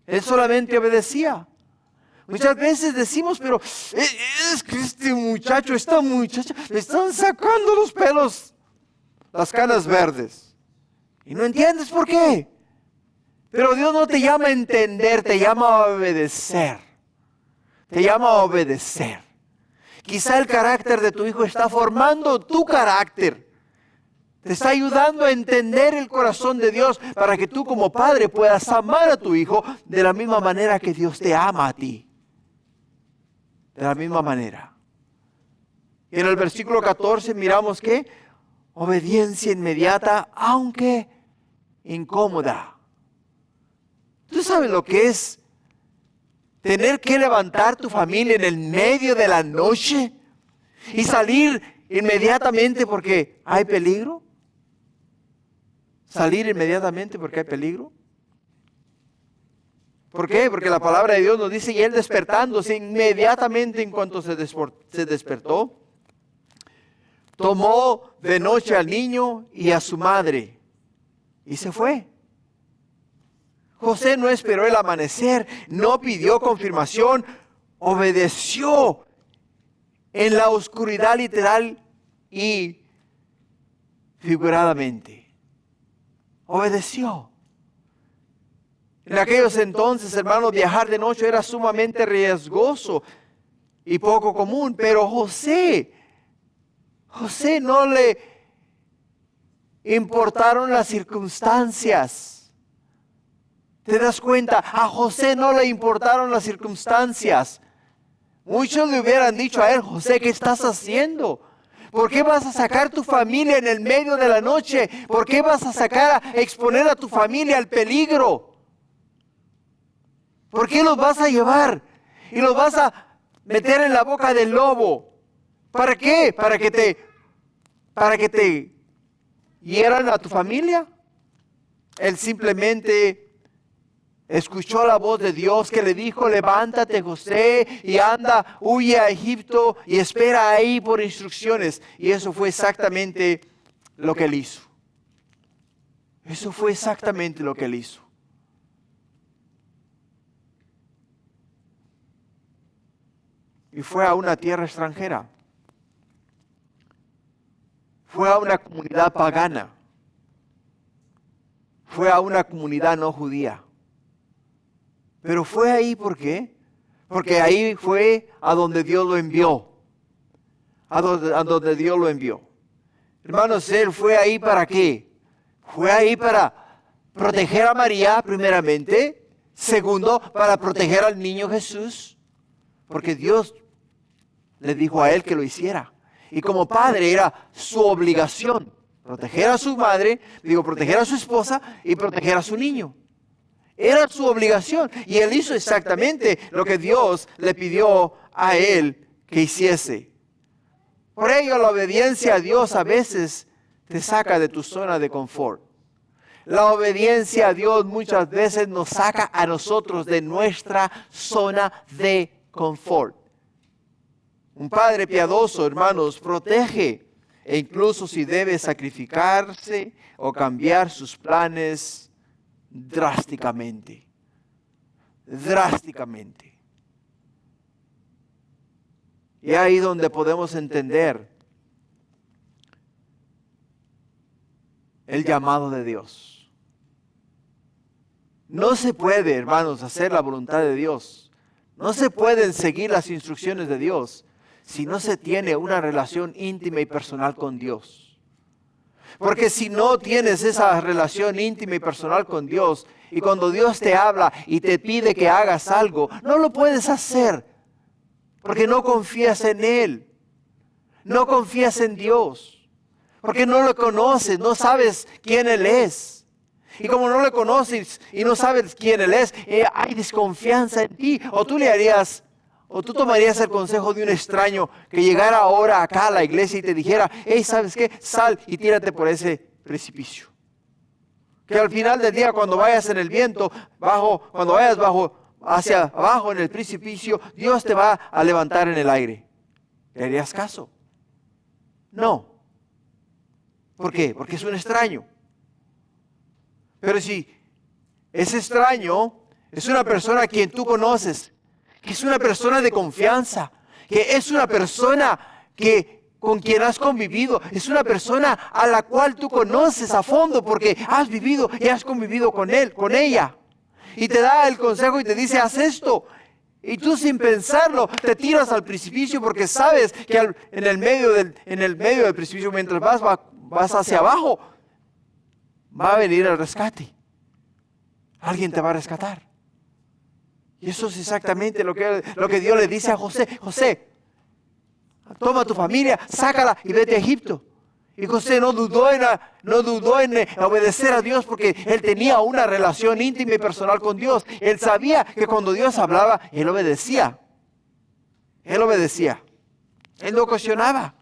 Él solamente obedecía. Muchas veces decimos, pero es que este muchacho, esta muchacha, le están sacando los pelos, las canas verdes. Y no entiendes por qué. Pero Dios no te llama a entender, te llama a obedecer. Te llama a obedecer. Quizá el carácter de tu hijo está formando tu carácter. Te está ayudando a entender el corazón de Dios para que tú como padre puedas amar a tu hijo de la misma manera que Dios te ama a ti. De la misma manera. Y en el versículo 14 miramos que obediencia inmediata, aunque incómoda. ¿Tú sabes lo que es tener que levantar tu familia en el medio de la noche y salir inmediatamente porque hay peligro? salir inmediatamente porque hay peligro? ¿Por qué? Porque la palabra de Dios nos dice, y él despertándose inmediatamente en cuanto se despertó, tomó de noche al niño y a su madre y se fue. José no esperó el amanecer, no pidió confirmación, obedeció en la oscuridad literal y figuradamente. Obedeció. En aquellos entonces, hermanos, viajar de noche era sumamente riesgoso y poco común, pero José no le importaron las circunstancias. ¿Te das cuenta? A José no le importaron las circunstancias. Muchos le hubieran dicho a él, José, ¿qué estás haciendo? ¿Por qué vas a sacar tu familia en el medio de la noche? ¿Por qué vas a exponer a tu familia al peligro? ¿Por qué los vas a llevar y los vas a meter en la boca del lobo? ¿Para qué? ¿Para que te hieran a tu familia? Él simplemente escuchó la voz de Dios que le dijo, levántate José y anda, huye a Egipto y espera ahí por instrucciones. Y eso fue exactamente lo que él hizo. Eso fue exactamente lo que él hizo. Y fue a una tierra extranjera. Fue a una comunidad pagana. Fue a una comunidad no judía. Pero fue ahí, ¿por qué? Porque ahí fue a donde Dios lo envió. A donde Dios lo envió. Hermanos, él fue ahí ¿para qué? Fue ahí para proteger a María, primeramente. Segundo, para proteger al niño Jesús. Porque Dios le dijo a él que lo hiciera. Y como padre era su obligación proteger a su madre, proteger a su esposa y proteger a su niño. Era su obligación. Y él hizo exactamente lo que Dios le pidió a él que hiciese. Por ello, la obediencia a Dios a veces te saca de tu zona de confort. La obediencia a Dios muchas veces nos saca a nosotros de nuestra zona de confort. Un padre piadoso, hermanos, protege e incluso si debe sacrificarse o cambiar sus planes drásticamente. Drásticamente. Y ahí donde podemos entender el llamado de Dios. No se puede, hermanos, hacer la voluntad de Dios. No se pueden seguir las instrucciones de Dios si no se tiene una relación íntima y personal con Dios. Porque si no tienes esa relación íntima y personal con Dios, y cuando Dios te habla y te pide que hagas algo, no lo puedes hacer, porque no confías en Él. No confías en Dios, porque no lo conoces, no sabes quién Él es. Y como no lo conoces y no sabes quién Él es, hay desconfianza en ti. O tú tomarías el consejo de un extraño que llegara ahora acá a la iglesia y te dijera, hey, ¿sabes qué? Sal y tírate por ese precipicio. Que al final del día, cuando vayas en el viento, cuando vayas hacia abajo en el precipicio, Dios te va a levantar en el aire. ¿Le harías caso? No. ¿Por qué? Porque es un extraño. Pero si ese extraño es una persona a quien tú conoces, que es una persona de confianza, que es una persona con quien has convivido, es una persona a la cual tú conoces a fondo porque has vivido y has convivido con él, con ella. Y te da el consejo y te dice, haz esto. Y tú sin pensarlo te tiras al precipicio porque sabes que en el medio del precipicio, mientras vas hacia abajo, va a venir el rescate. Alguien te va a rescatar. Y eso es exactamente lo que Dios le dice a José. José, toma a tu familia, sácala y vete a Egipto. Y José no dudó en obedecer a Dios porque él tenía una relación íntima y personal con Dios. Él sabía que cuando Dios hablaba, él obedecía. Él obedecía. Él no cuestionaba.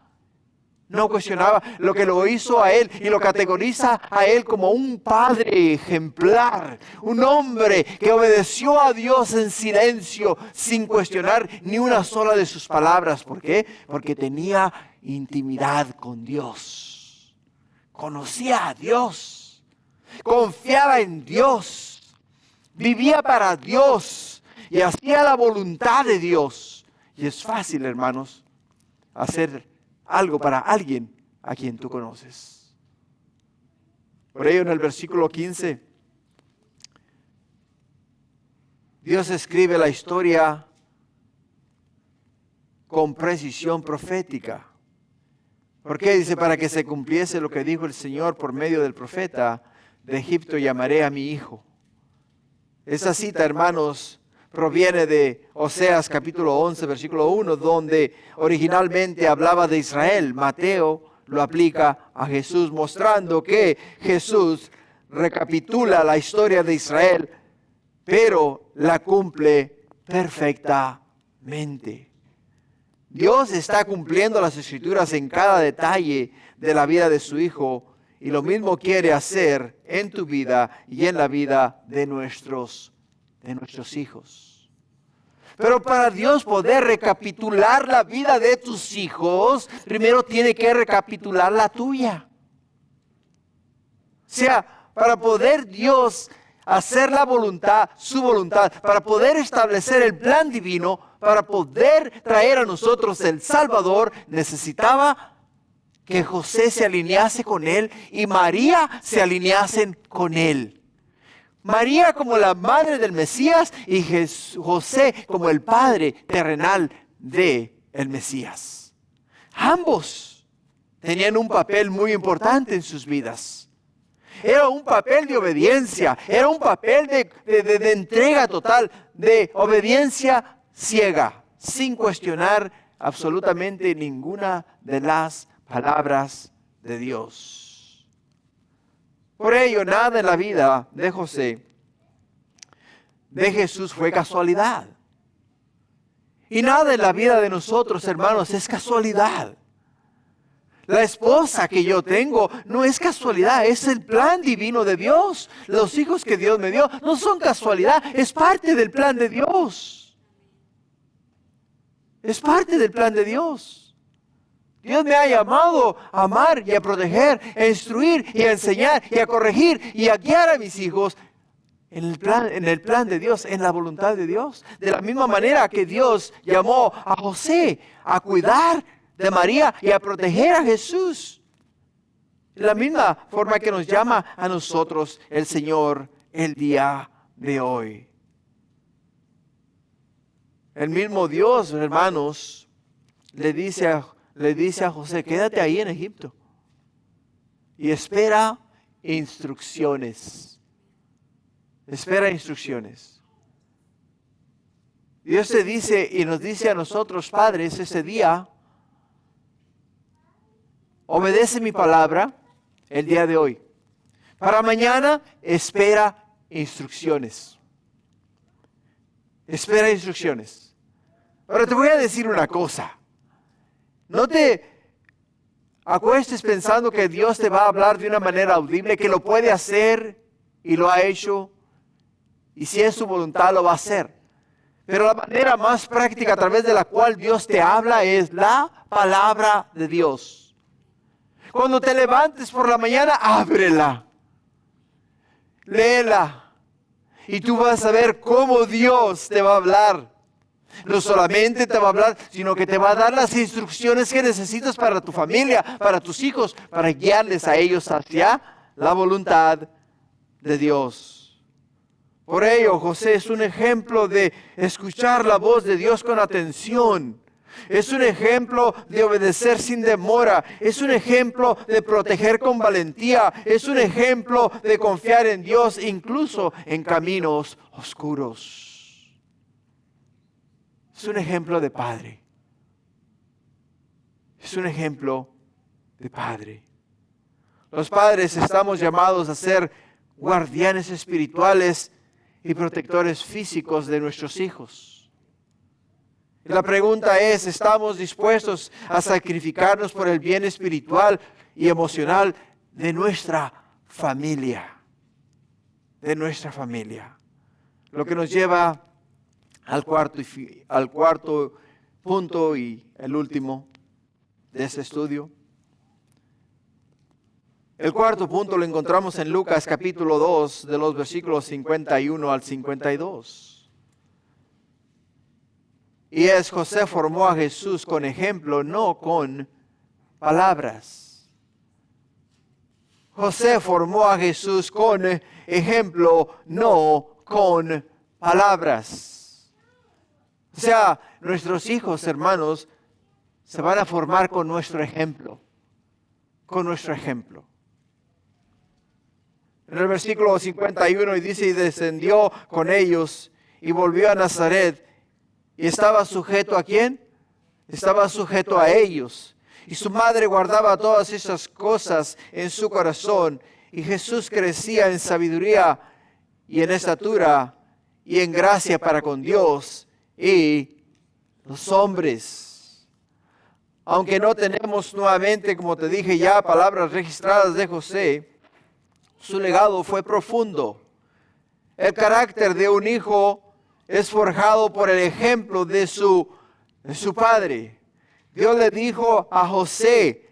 No cuestionaba lo que lo hizo a él y lo categoriza a él como un padre ejemplar, un hombre que obedeció a Dios en silencio, sin cuestionar ni una sola de sus palabras. ¿Por qué? Porque tenía intimidad con Dios. Conocía a Dios, confiaba en Dios, vivía para Dios y hacía la voluntad de Dios. Y es fácil, hermanos, hacer algo para alguien a quien tú conoces. Por ello, en el versículo 15, Dios escribe la historia con precisión profética. ¿Por qué? Dice, para que se cumpliese lo que dijo el Señor por medio del profeta: de Egipto llamaré a mi hijo. Esa cita, hermanos, proviene de Oseas capítulo 11, versículo 1, donde originalmente hablaba de Israel. Mateo lo aplica a Jesús, mostrando que Jesús recapitula la historia de Israel, pero la cumple perfectamente. Dios está cumpliendo las Escrituras en cada detalle de la vida de su Hijo, y lo mismo quiere hacer en tu vida y en la vida de nuestros hijos. Pero para Dios poder recapitular la vida de tus hijos, primero tiene que recapitular la tuya. O sea, para poder Dios hacer la voluntad, su voluntad, para poder establecer el plan divino, para poder traer a nosotros el Salvador, necesitaba que José se alinease con él y María se alineasen con él. María como la madre del Mesías y José como el padre terrenal del Mesías. Ambos tenían un papel muy importante en sus vidas. Era un papel de obediencia, era un papel de entrega total, de obediencia ciega, sin cuestionar absolutamente ninguna de las palabras de Dios. Por ello, nada en la vida de José, de Jesús, fue casualidad. Y nada en la vida de nosotros, hermanos, es casualidad. La esposa que yo tengo no es casualidad, es el plan divino de Dios. Los hijos que Dios me dio no son casualidad, es parte del plan de Dios. Es parte del plan de Dios. Dios me ha llamado a amar y a proteger, a instruir y a enseñar y a corregir y a guiar a mis hijos en el plan de Dios, en la voluntad de Dios. De la misma manera que Dios llamó a José a cuidar de María y a proteger a Jesús. De la misma forma que nos llama a nosotros el Señor el día de hoy. El mismo Dios, hermanos, le dice a José: quédate ahí en Egipto y espera instrucciones. Espera instrucciones. Dios te dice y nos dice a nosotros, padres, ese día: obedece mi palabra el día de hoy. Para mañana, espera instrucciones. Espera instrucciones. Ahora te voy a decir una cosa. No te acuestes pensando que Dios te va a hablar de una manera audible, que lo puede hacer y lo ha hecho, y si es su voluntad lo va a hacer. Pero la manera más práctica a través de la cual Dios te habla es la palabra de Dios. Cuando te levantes por la mañana, ábrela, léela, y tú vas a ver cómo Dios te va a hablar. No solamente te va a hablar, sino que te va a dar las instrucciones que necesitas para tu familia, para tus hijos, para guiarles a ellos hacia la voluntad de Dios. Por ello, José es un ejemplo de escuchar la voz de Dios con atención. Es un ejemplo de obedecer sin demora. Es un ejemplo de proteger con valentía. Es un ejemplo de confiar en Dios, incluso en caminos oscuros. Es un ejemplo de padre. Es un ejemplo de padre. Los padres estamos llamados a ser guardianes espirituales y protectores físicos de nuestros hijos. Y la pregunta es, ¿estamos dispuestos a sacrificarnos por el bien espiritual y emocional de nuestra familia? De nuestra familia. Lo que nos lleva al cuarto punto y el último de este estudio. El cuarto punto lo encontramos en Lucas capítulo 2, de los versículos 51 al 52. Y es: José formó a Jesús con ejemplo, no con palabras. José formó a Jesús con ejemplo, no con palabras. O sea, nuestros hijos, hermanos, se van a formar con nuestro ejemplo. Con nuestro ejemplo. En el versículo 51 dice: y descendió con ellos y volvió a Nazaret. ¿Y estaba sujeto a quién? Estaba sujeto a ellos. Y su madre guardaba todas esas cosas en su corazón. Y Jesús crecía en sabiduría y en estatura y en gracia para con Dios y los hombres. Aunque no tenemos nuevamente, como te dije ya, palabras registradas de José, su legado fue profundo. El carácter de un hijo es forjado por el ejemplo de su padre. Dios le dijo a José,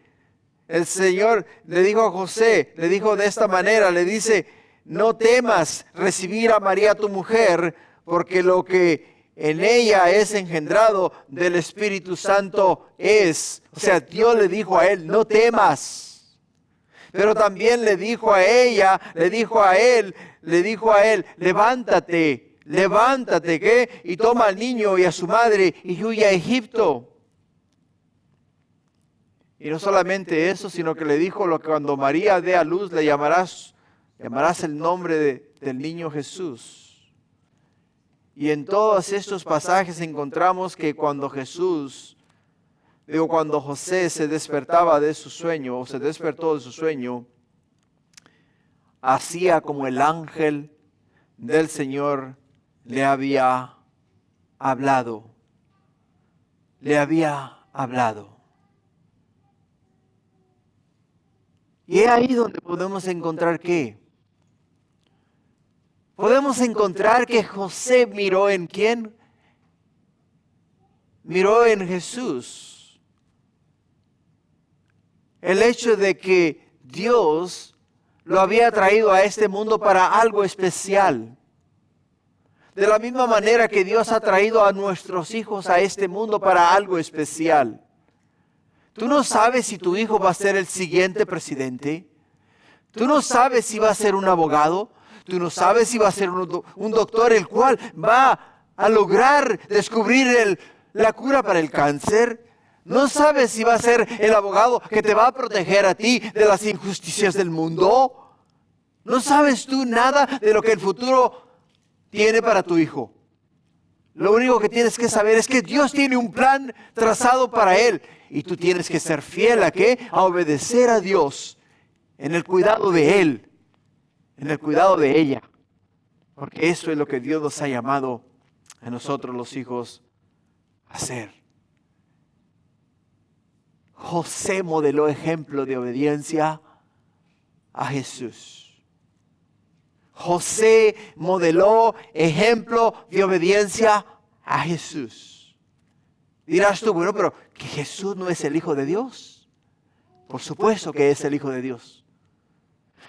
el Señor le dijo a José, le dijo de esta manera, le dice: no temas recibir a María tu mujer, porque lo que en ella es engendrado del Espíritu Santo es. O sea, Dios le dijo a él: no temas. Pero también le dijo a ella, le dijo a él, levántate, ¿qué? Y toma al niño y a su madre y huye a Egipto. Y no solamente eso, sino que le dijo: lo que cuando María dé a luz le llamarás el nombre del niño Jesús. Y en todos estos pasajes encontramos que cuando José se despertaba de su sueño, o se despertó de su sueño, hacía como el ángel del Señor le había hablado. Le había hablado. Y es ahí donde podemos encontrar ¿qué? Podemos encontrar que José miró en ¿quién? Miró en Jesús. El hecho de que Dios lo había traído a este mundo para algo especial. De la misma manera que Dios ha traído a nuestros hijos a este mundo para algo especial. Tú no sabes si tu hijo va a ser el siguiente presidente. Tú no sabes si va a ser un abogado. Tú no sabes si va a ser un doctor el cual va a lograr descubrir la cura para el cáncer. No sabes si va a ser el abogado que te va a proteger a ti de las injusticias del mundo. No sabes tú nada de lo que el futuro tiene para tu hijo. Lo único que tienes que saber es que Dios tiene un plan trazado para él. Y tú tienes que ser fiel a ¿qué? A obedecer a Dios en el cuidado de él, en el cuidado de ella. Porque eso es lo que Dios nos ha llamado a nosotros los hijos a hacer. José modeló ejemplo de obediencia a Jesús. José modeló ejemplo de obediencia a Jesús. Dirás tú: bueno, pero ¿que Jesús no es el Hijo de Dios? Por supuesto que es el Hijo de Dios.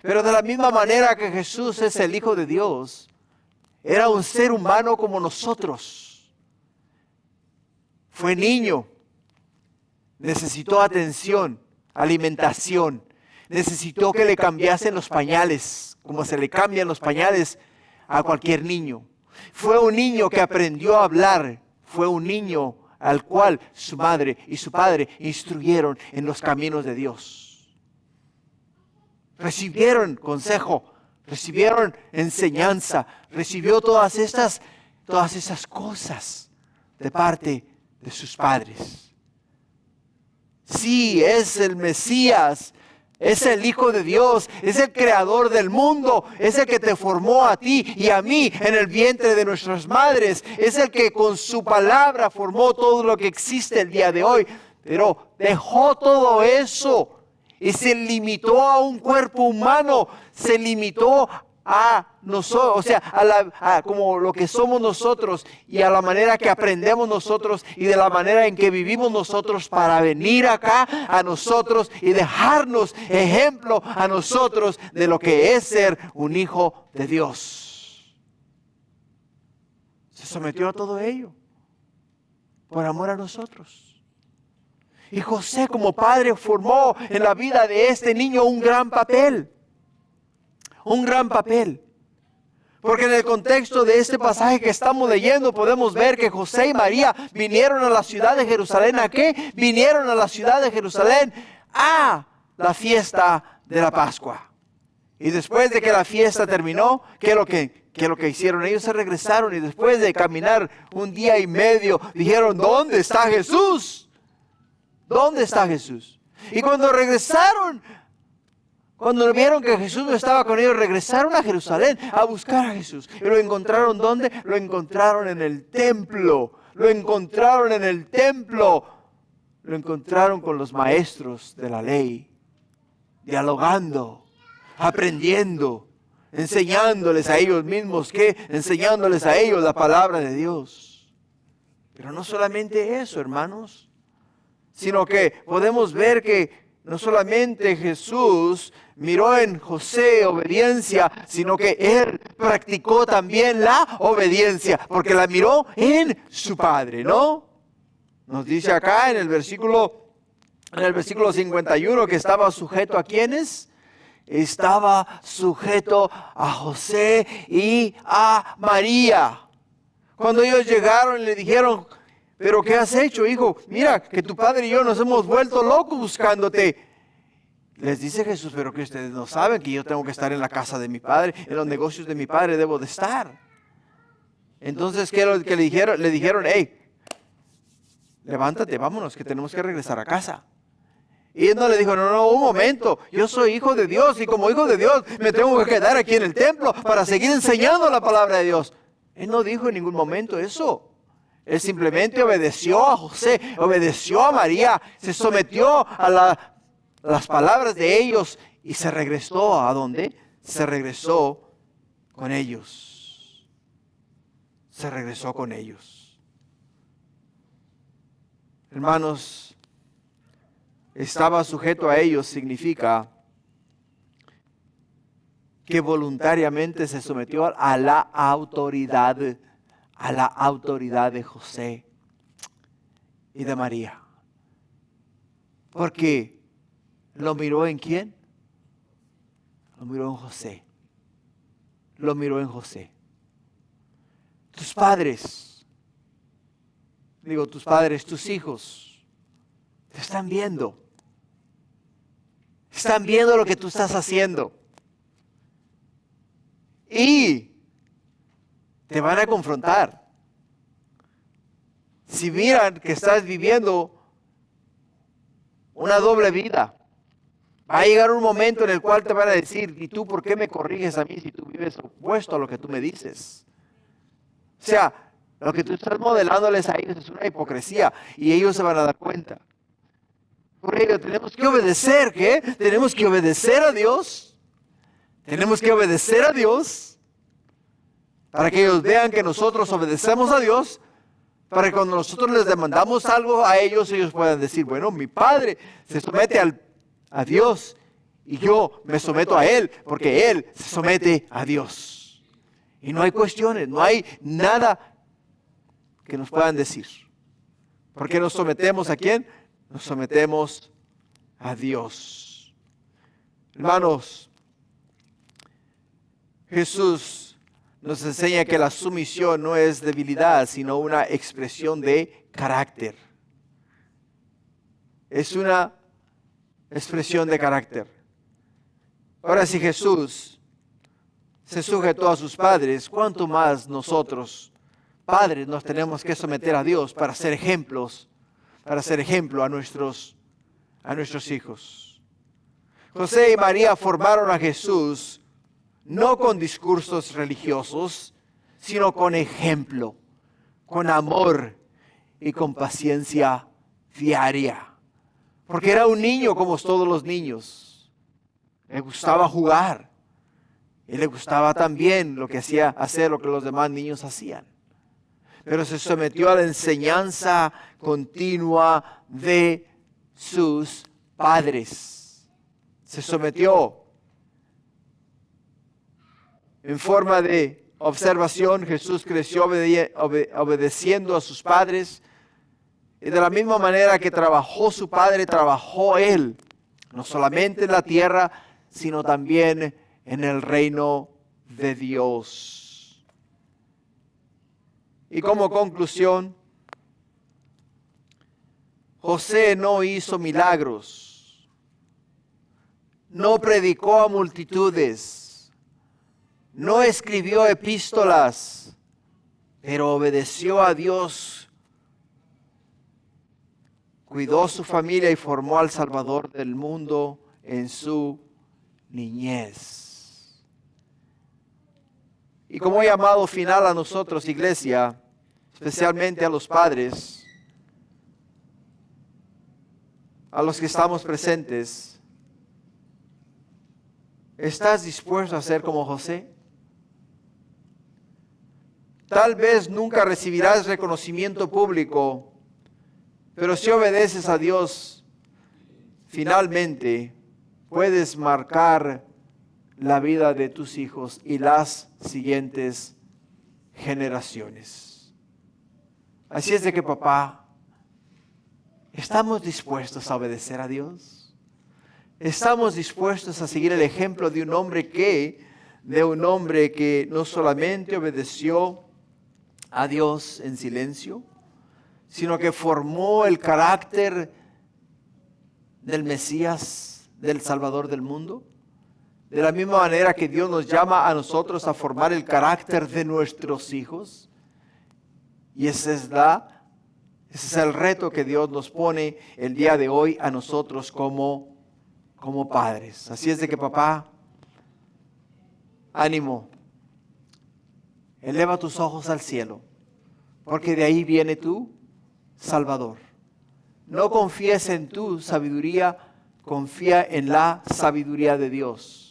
Pero de la misma manera que Jesús es el Hijo de Dios, era un ser humano como nosotros. Fue niño. Necesitó atención, alimentación. Necesitó que le cambiasen los pañales, como se le cambian los pañales a cualquier niño. Fue un niño que aprendió a hablar. Fue un niño al cual su madre y su padre instruyeron en los caminos de Dios. Recibieron consejo, recibieron enseñanza, recibió todas esas cosas de parte de sus padres. Sí, es el Mesías, Es el Hijo de Dios, es el creador del mundo, es el que te formó a ti y a mí en el vientre de nuestras madres. Es el que con su palabra formó todo lo que existe el día de hoy. Pero dejó todo eso y se limitó a un cuerpo humano, se limitó a nosotros, o sea, a como lo que somos nosotros y a la manera que aprendemos nosotros y de la manera en que vivimos nosotros para venir acá a nosotros y dejarnos ejemplo a nosotros de lo que es ser un hijo de Dios. Se sometió a todo ello por amor a nosotros. Y José como padre formó en la vida de este niño un gran papel. Un gran papel. Porque en el contexto de este pasaje que estamos leyendo podemos ver que José y María vinieron a la ciudad de Jerusalén. ¿A qué? Vinieron a la ciudad de Jerusalén a la fiesta de la Pascua. Y después de que la fiesta terminó, ¿qué es lo que hicieron? Ellos se regresaron y después de caminar un día y medio dijeron, ¿dónde está Jesús? ¿Dónde está Jesús? Y cuando regresaron, cuando vieron que Jesús no estaba con ellos, regresaron a Jerusalén a buscar a Jesús. ¿Y lo encontraron dónde? Lo encontraron en el templo. Lo encontraron en el templo. Lo encontraron con los maestros de la ley, dialogando, aprendiendo, enseñándoles a ellos mismos, enseñándoles a ellos la palabra de Dios. Pero no solamente eso, hermanos, sino que podemos ver que no solamente Jesús miró en José obediencia, sino que él practicó también la obediencia, porque la miró en su padre, ¿no? Nos dice acá en el versículo 51 que estaba sujeto a ¿quiénes? Estaba sujeto a José y a María. Cuando ellos llegaron y le dijeron, ¿pero qué has hecho, hijo? Mira, que tu padre y yo nos hemos vuelto locos buscándote. Les dice Jesús, pero que ustedes no saben que yo tengo que estar en la casa de mi padre, en los negocios de mi padre debo de estar. Entonces, ¿qué es lo que le dijeron? Le dijeron, hey, levántate, vámonos, que tenemos que regresar a casa. Y él no le dijo, no, un momento, yo soy hijo de Dios y como hijo de Dios me tengo que quedar aquí en el templo para seguir enseñando la palabra de Dios. Él no dijo en ningún momento eso. Él simplemente obedeció a José, obedeció a María, se sometió a las palabras de ellos y se regresó ¿a dónde? Se regresó con ellos. Se regresó con ellos. Hermanos, estaba sujeto a ellos significa que voluntariamente se sometió a la autoridad de José y de María. Porque lo miró en ¿quién? Lo miró en José. Lo miró en José. Tus padres, tus hijos, te están viendo. Están viendo lo que tú estás haciendo. Y te van a confrontar. Si miran que estás viviendo una doble vida, va a llegar un momento en el cual te van a decir, ¿y tú por qué me corriges a mí si tú vives opuesto a lo que tú me dices? O sea, lo que tú estás modelándoles a ellos es una hipocresía y ellos se van a dar cuenta. Por ello tenemos que obedecer, ¿qué? Tenemos que obedecer a Dios. Tenemos que obedecer a Dios para que ellos vean que nosotros obedecemos a Dios, para que cuando nosotros les demandamos algo a ellos, ellos puedan decir, bueno, mi padre se somete a Dios y yo me someto a Él, porque Él se somete a Dios. Y no hay cuestiones, no hay nada que nos puedan decir. ¿Por qué nos sometemos a quién? Nos sometemos a Dios. Hermanos, Jesús nos enseña que la sumisión no es debilidad, sino una expresión de carácter. Es una expresión de carácter. Ahora, si Jesús se sujetó a sus padres, ¿cuánto más nosotros, padres, nos tenemos que someter a Dios para ser ejemplos, para ser ejemplo a nuestros hijos? José y María formaron a Jesús no con discursos religiosos, sino con ejemplo, con amor y con paciencia diaria. Porque era un niño como todos los niños. Le gustaba jugar. Y le gustaba también lo que hacer lo que los demás niños hacían. Pero se sometió a la enseñanza continua de sus padres. Se sometió. En forma de observación, Jesús creció obedeciendo a sus padres. Y de la misma manera que trabajó su padre, trabajó él. No solamente en la tierra, sino también en el reino de Dios. Y como conclusión, José no hizo milagros, no predicó a multitudes, no escribió epístolas, pero obedeció a Dios, cuidó su familia y formó al Salvador del mundo en su niñez. Y como llamado final a nosotros, iglesia, especialmente a los padres, a los que estamos presentes, ¿estás dispuesto a ser como José? Tal vez nunca recibirás reconocimiento público, pero si obedeces a Dios, finalmente puedes marcar la vida de tus hijos y las siguientes generaciones. Así es de que, papá, ¿estamos dispuestos a obedecer a Dios? ¿Estamos dispuestos a seguir el ejemplo de un hombre que no solamente obedeció a Dios en silencio, sino que formó el carácter del Mesías, del Salvador del mundo? De la misma manera que Dios nos llama a nosotros a formar el carácter de nuestros hijos. Y ese es el reto que Dios nos pone el día de hoy a nosotros como padres. Así es de que, papá, ánimo. Eleva tus ojos al cielo, porque de ahí viene tu Salvador. No confíes en tu sabiduría, confía en la sabiduría de Dios.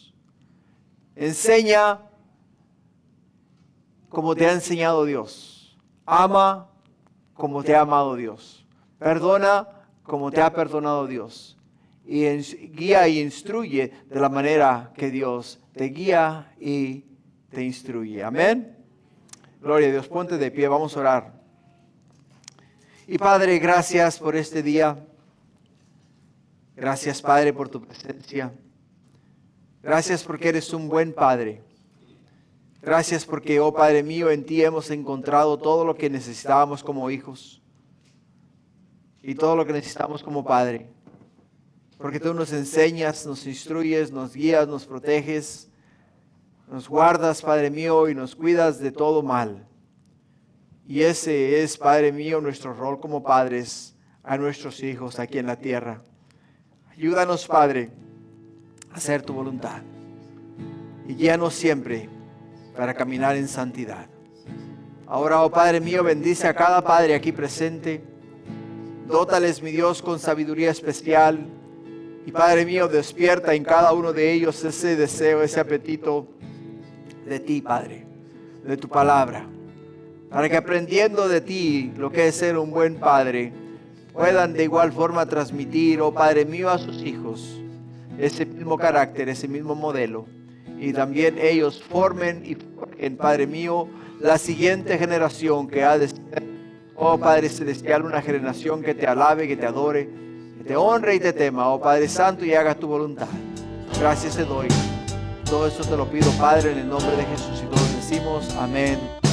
Enseña como te ha enseñado Dios. Ama como te ha amado Dios. Perdona como te ha perdonado Dios. Y guía y instruye de la manera que Dios te guía y te instruye. Amén. Gloria a Dios. Ponte de pie, vamos a orar. Y Padre, gracias por este día. Gracias, Padre, por tu presencia. Gracias porque eres un buen Padre. Gracias porque, oh Padre mío, en ti hemos encontrado todo lo que necesitábamos como hijos y todo lo que necesitamos como Padre. Porque tú nos enseñas, nos instruyes, nos guías, nos proteges, nos guardas, Padre mío, y nos cuidas de todo mal. Y ese es, Padre mío, nuestro rol como padres a nuestros hijos aquí en la tierra. Ayúdanos, Padre, a hacer tu voluntad. Y guíanos siempre para caminar en santidad. Ahora, oh Padre mío, bendice a cada padre aquí presente. Dótales, mi Dios, con sabiduría especial. Y Padre mío, despierta en cada uno de ellos ese deseo, ese apetito de ti, Padre, de tu palabra. Para que aprendiendo de ti lo que es ser un buen padre, puedan de igual forma transmitir, oh Padre mío, a sus hijos ese mismo carácter, ese mismo modelo. Y también ellos formen y forjen, Padre mío, la siguiente generación que ha de ser, oh Padre Celestial, una generación que te alabe, que te adore, que te honre y te tema, oh Padre Santo, y haga tu voluntad. Gracias te doy. Todo eso te lo pido, Padre, en el nombre de Jesús. Y todos decimos amén.